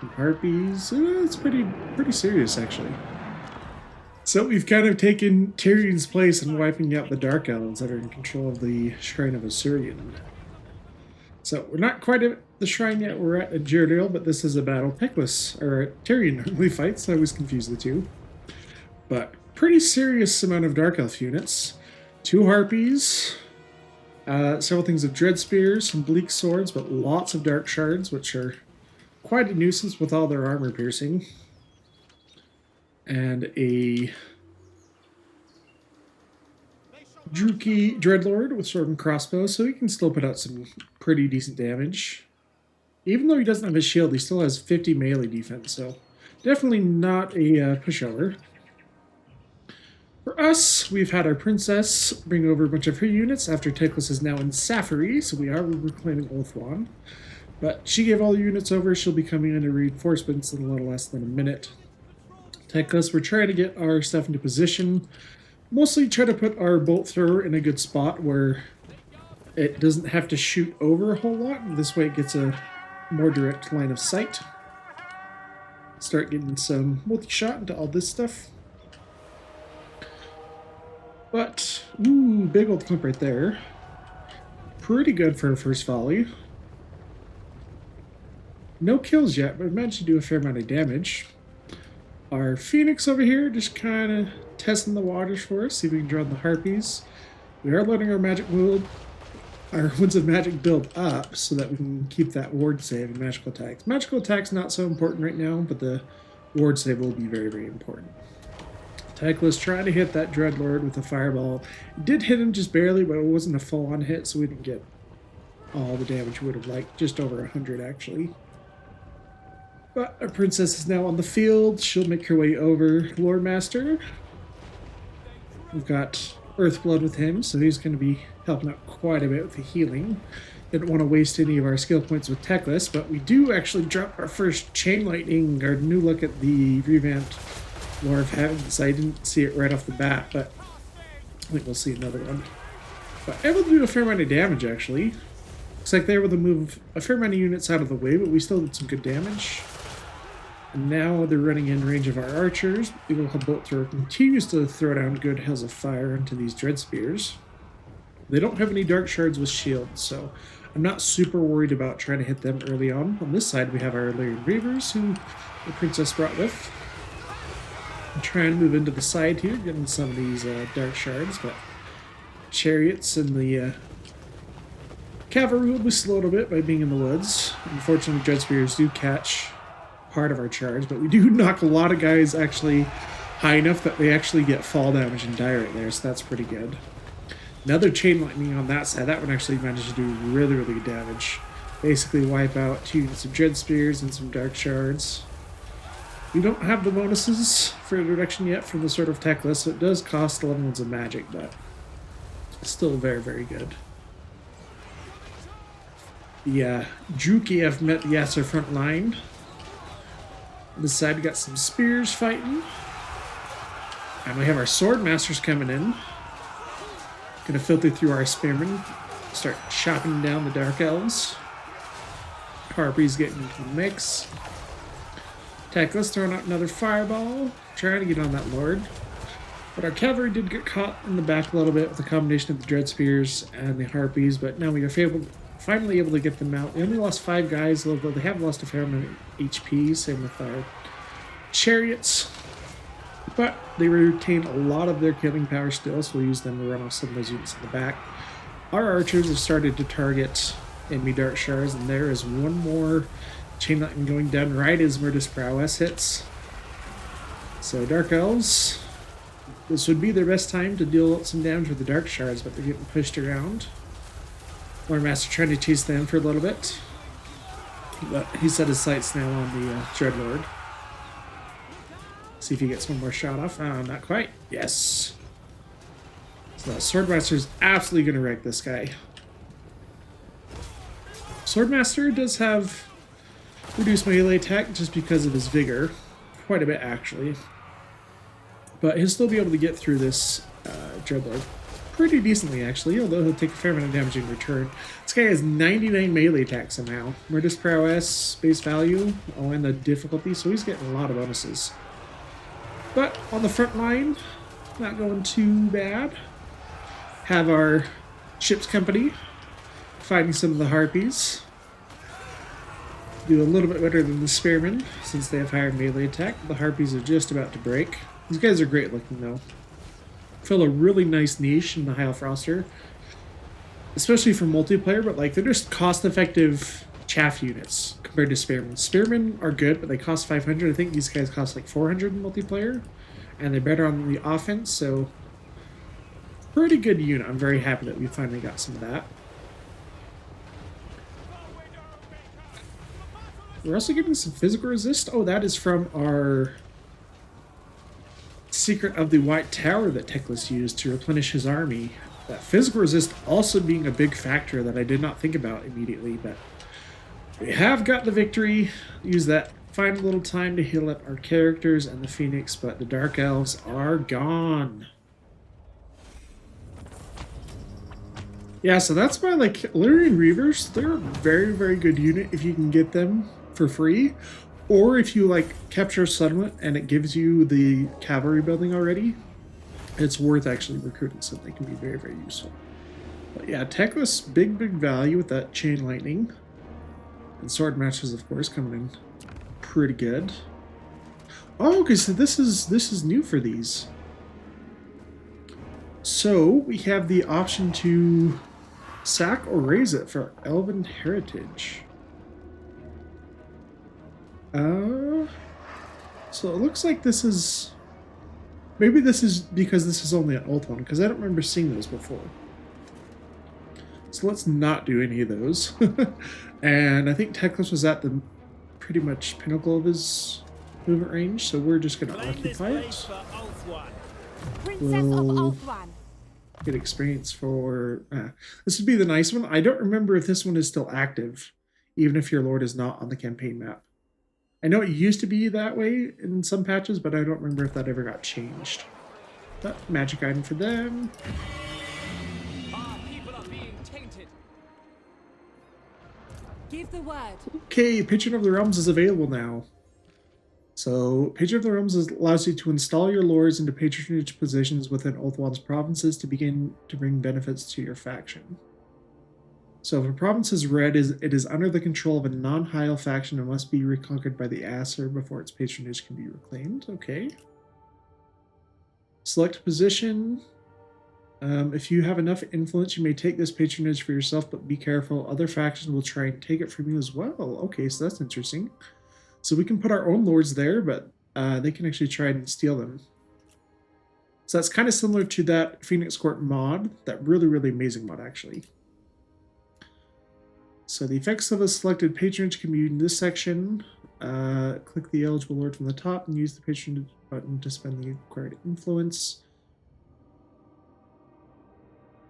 And Harpies. It's pretty serious, actually. So we've kind of taken Tyrion's place in wiping out the Dark Elves that are in control of the Shrine of Asurian. So we're not quite at the shrine yet. We're at Ajiriel, but this is a battle Teclis, or Tyrion normally fights. I always confuse the two. But pretty serious amount of Dark Elf units. 2 Harpies. Several things of Dread Spears, some Bleak Swords, but lots of Dark Shards, which are quite a nuisance with all their armor piercing. And a Druki Dreadlord with sword and crossbow, so he can still put out some pretty decent damage. Even though he doesn't have a shield, he still has 50 melee defense, so definitely not a pushover. For us, we've had our princess bring over a bunch of her units after Teclis is now in Safari, so we are reclaiming Ulthuan. But she gave all the units over. She'll be coming into reinforcements in a little less than a minute. Teclis, we're trying to get our stuff into position. Mostly try to put our bolt thrower in a good spot where it doesn't have to shoot over a whole lot. This way it gets a more direct line of sight. Start getting some multi-shot into all this stuff. But, ooh, big old clump right there. Pretty good for a first volley. No kills yet, but I managed to do a fair amount of damage. Our Phoenix over here just kind of testing the waters for us, see if we can draw the Harpies. We are letting our our Winds of Magic build up so that we can keep that ward save and magical attacks. Magical attacks not so important right now, but the ward save will be very, very important. Teclis trying to hit that Dreadlord with a fireball. It did hit him just barely, but it wasn't a full-on hit, so we didn't get all the damage we would have liked. Just over 100, actually. But our princess is now on the field. She'll make her way over. LOREMASTER. We've got Earthblood with him, so he's going to be helping out quite a bit with the healing. Didn't want to waste any of our skill points with Teclis, but we do actually drop our first Chain Lightning, our new look at the revamped War of Heavens. I didn't see it right off the bat, but I think we'll see another one. But able to do a fair amount of damage, actually. Looks like they were able to move a fair amount of units out of the way, but we still did some good damage. And now they're running in range of our archers. The Eagle Bolt Thrower continues to throw down good hails of fire into these Dread Spears. They don't have any Dark Shards with shields, so I'm not super worried about trying to hit them early on. On this side, we have our Lyrian Reavers, who the princess brought with. I'm trying to move into the side here, getting some of these Dark Shards, but chariots and the cavalry will be slowed a bit by being in the woods. Unfortunately, Dread Spears do catch part of our charge, but we do knock a lot of guys actually high enough that they actually get fall damage and die right there, so that's pretty good. Another Chain Lightning on that side. That one actually managed to do really, really good damage. Basically wipe out 2 units of Dread Spears and some Dark Shards. We don't have the bonuses for introduction yet from the Sword of Teclis, so it does cost 11 ones of magic, but still very, very good. The Druki have met the Yasser front line. On this side, we got some spears fighting. And we have our Sword Masters coming in. Gonna filter through our spearmen. Start chopping down the Dark Elves. Harpies getting into the mix. Teclis throwing out another fireball. Trying to get on that Lord. But our cavalry did get caught in the back a little bit with a combination of the Dread Spears and the Harpies. But now we are finally able to get them out. We only lost 5 guys, although they have lost a fair amount of HP. Same with our chariots. But they retain a lot of their killing power still, so we'll use them to run off some of those units in the back. Our archers have started to target enemy Dark Shards, and there is one more Chain Lightning going down right as Murder's Prowess hits. So Dark Elves, this would be their best time to deal some damage with the Dark Shards, but they're getting pushed around. LOREMASTER trying to chase them for a little bit, but he set his sights now on the Dreadlord. See if he gets one more shot off. Oh, not quite. Yes. So Swordmaster's absolutely going to wreck this guy. Swordmaster does have reduced melee attack just because of his vigor. Quite a bit, actually. But he'll still be able to get through this Dreadlord pretty decently, actually, although he'll take a fair amount of damage in return. This guy has 99 melee attack somehow. Murder's Prowess, base value, and the difficulty, so he's getting a lot of bonuses. But on the front line, not going too bad. Have our ship's company fighting some of the Harpies. Do a little bit better than the Spearmen, since they have higher melee attack. The Harpies are just about to break. These guys are great looking, though. Fill a really nice niche in the High Elf roster, especially for multiplayer, but like they're just cost-effective chaff units compared to Spearmen. Spearmen are good, but they cost 500. I think these guys cost like 400 in multiplayer, and they're better on the offense, so pretty good unit. I'm very happy that we finally got some of that. We're also getting some physical resist. Oh, that is from our secret of the White Tower that Teclis used to replenish his army. That physical resist also being a big factor that I did not think about immediately, but we have got the victory. Use that final little time to heal up our characters and the Phoenix, but the Dark Elves are gone. Yeah, so that's why, like, Illyrian Reavers, they're a very, very good unit if you can get them for free. Or if you, like, capture a settlement and it gives you the cavalry building already, it's worth actually recruiting, so they can be very, very useful. But yeah, Teclis, big value with that Chain Lightning. And Sword Masters, of course, coming in pretty good. Oh, okay, so this is new for these. So we have the option to sack or raise it for Elven Heritage. So it looks like this is... Maybe this is because this is only an old one, because I don't remember seeing those before. So let's not do any of those. And I think Teclis was at the pretty much pinnacle of his movement range, so we're just going to occupy it. Princess of Ulthuan. Get experience for... this would be the nice one. I don't remember if this one is still active, even if your lord is not on the campaign map. I know it used to be that way in some patches, but I don't remember if that ever got changed. But magic item for them. Our people are being tainted. Give the word. Okay, Patron of the Realms is available now. So, Patron of the Realms allows you to install your lords into patronage positions within Ulthuan's provinces to begin to bring benefits to your faction. So, if a province is red, it is under the control of a non-Hyle faction and must be reconquered by the Aesir before its patronage can be reclaimed. Okay. Select position. If you have enough influence, you may take this patronage for yourself, but be careful. Other factions will try and take it from you as well. Okay, so that's interesting. So we can put our own lords there, but they can actually try and steal them. So that's kind of similar to that Phoenix Court mod, that really amazing mod, actually. So the effects of a selected patronage can be in this section. Click the eligible lord from the top and use the patronage button to spend the acquired influence.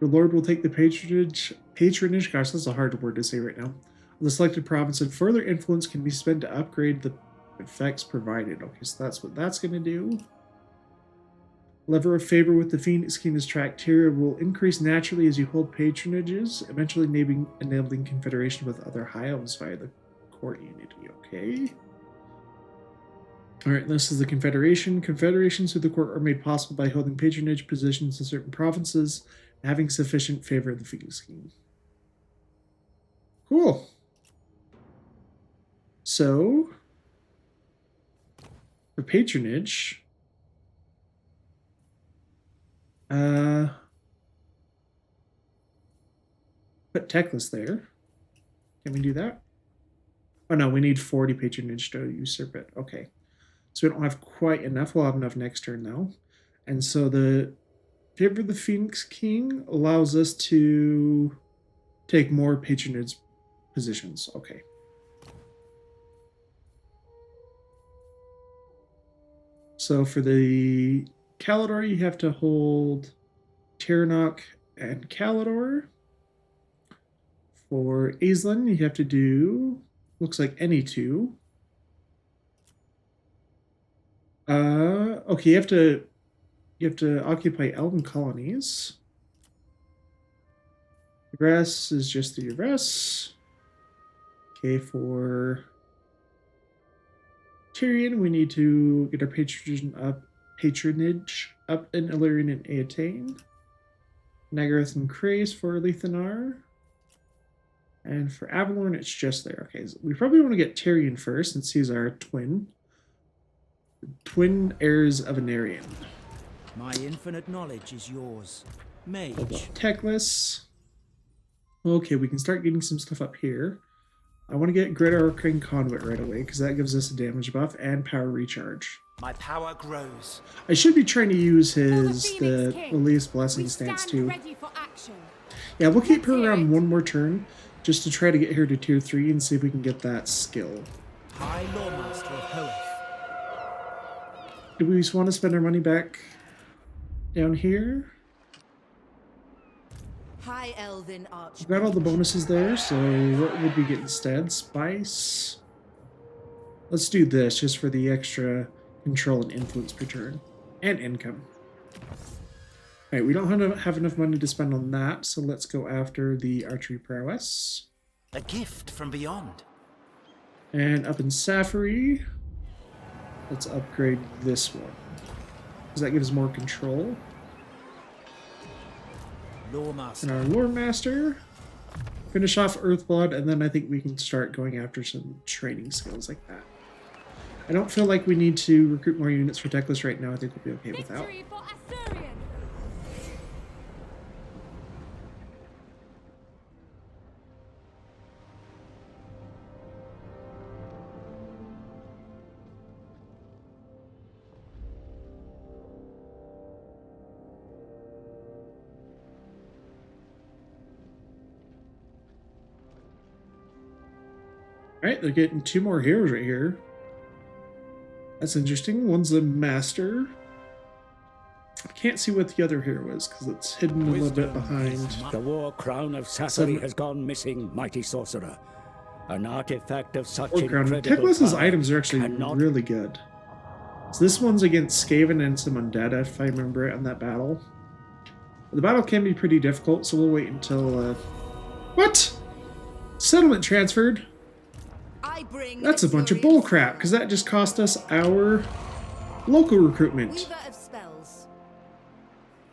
The lord will take the patronage, gosh, that's a hard word to say right now, of the selected province, and further influence can be spent to upgrade the effects provided. Okay, so that's what that's going to do. Lever of favor with the Phoenix King's Tracteria will increase naturally as you hold patronages, eventually enabling confederation with other high elves via the court unity. Okay. Alright, this is the confederation. Confederations with the court are made possible by holding patronage positions in certain provinces and having sufficient favor of the Phoenix King. Cool. So, for patronage, put Teclis there. Can we do that? Oh no, we need 40 patronage to usurp it. Okay. So we don't have quite enough. We'll have enough next turn though. And so the favor of the Phoenix King allows us to take more patronage positions. Okay. So for the Calidor, you have to hold Tiranoc and Calidor. For Aislinn, you have to do, looks like any two. Okay, you have to occupy Elven colonies. The rest is just the rest. Okay, for Tyrion, we need to get our patronage up in Illyrian and Eataine. Nagaroth and Krace for Lethanar. And for Avalorn, it's just there. Okay, so we probably want to get Tyrion first, since he's our twin heirs of Anarion. My infinite knowledge is yours. Mage. Teclis. Okay, we can start getting some stuff up here. I want to get Grid Arcane Conduit right away, because that gives us a damage buff and power recharge. My power grows. I should be trying to use the Lilia's Blessing We stance stand too. ready for action. Yeah, we'll keep her Let's hear around it. one more turn, just to try to get her to tier 3 and see if we can get that skill. High Loremaster of Hoeth. Do we just want to spend our money back down here? High Elven Arch. We've got all the bonuses there, so what would we get instead? Spice? Let's do this just for the extra control and influence per turn. And income. Alright, we don't have enough money to spend on that, so let's go after the archery prowess. A gift from beyond. And up in Safari, let's upgrade this one. Because that gives more control. Loremaster. And our Loremaster. Finish off Earthblood, and then I think we can start going after some training skills like that. I don't feel like we need to recruit more units for Teclis right now. I think we'll be okay with that. Victory for Asturion. Alright, they're getting 2 more heroes right here. That's interesting. One's a master. I can't see what the other hero is because it's hidden a little bit behind. The war crown of Safari has gone missing, mighty sorcerer. An artifact of such incredible Teclis' power items are actually cannot really good. So this one's against Skaven and some undead, if I remember it, on that battle. The battle can be pretty difficult, so we'll wait until... What? Settlement transferred? I bring That's a bunch of Asturion bullcrap, because that just cost us our local recruitment. Weaver of spells.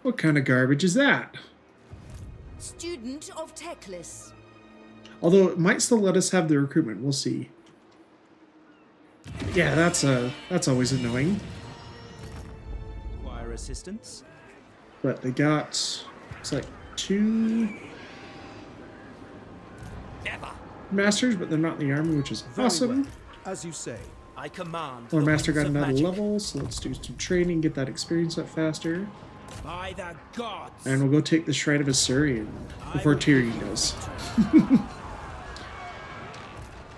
What kind of garbage is that? Student of Teclis. Although it might still let us have the recruitment, we'll see. Yeah, that's always annoying. Require assistance. But they got, it's like 2 masters, but they're not in the army, which is awesome. Well. As you say. I command. Our the master winds got of another magic. level, so let's do some training, get that experience up faster. By the gods. And we'll go take the Shrine of Asturion before Tyrion does.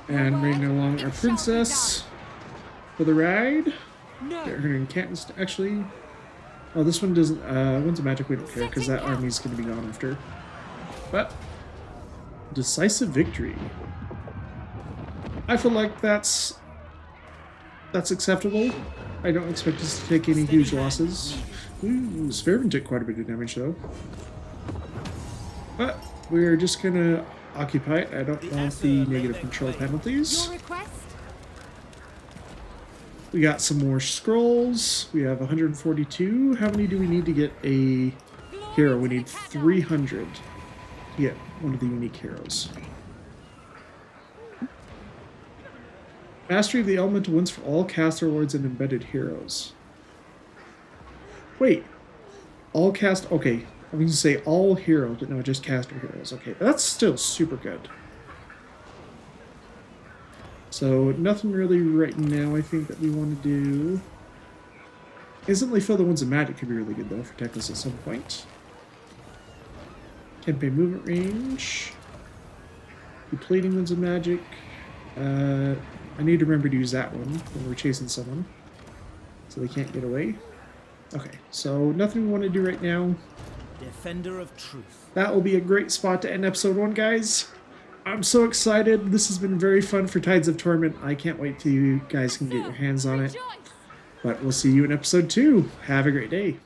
And bring along our princess for the ride. Get her encampments actually. Oh, this one doesn't. One's a magic. We don't care because that army's going to be gone after. But decisive victory. I feel like that's acceptable. I don't expect us to take any huge losses. Ooh, Sverven took quite a bit of damage though. But we're just gonna occupy it. I don't want the negative control penalties. Your request? We got some more scrolls. We have 142. How many do we need to get a hero? We need 300 to get one of the unique heroes. Mastery of the elemental winds for all caster lords and embedded heroes. Wait. All cast... Okay. I was going to say all heroes, but no, just caster heroes. Okay, that's still super good. So, nothing really right now I think that we want to do. Instantly fill the winds of magic could be really good though for Teclis at some point. Campaign movement range. Depleting winds of magic. I need to remember to use that one when we're chasing someone, so they can't get away. Okay, so nothing we want to do right now. Defender of truth. That will be a great spot to end episode 1, guys. I'm so excited. This has been very fun for Tides of Torment. I can't wait till you guys can get your hands on it. Rejoice. But we'll see you in episode 2. Have a great day.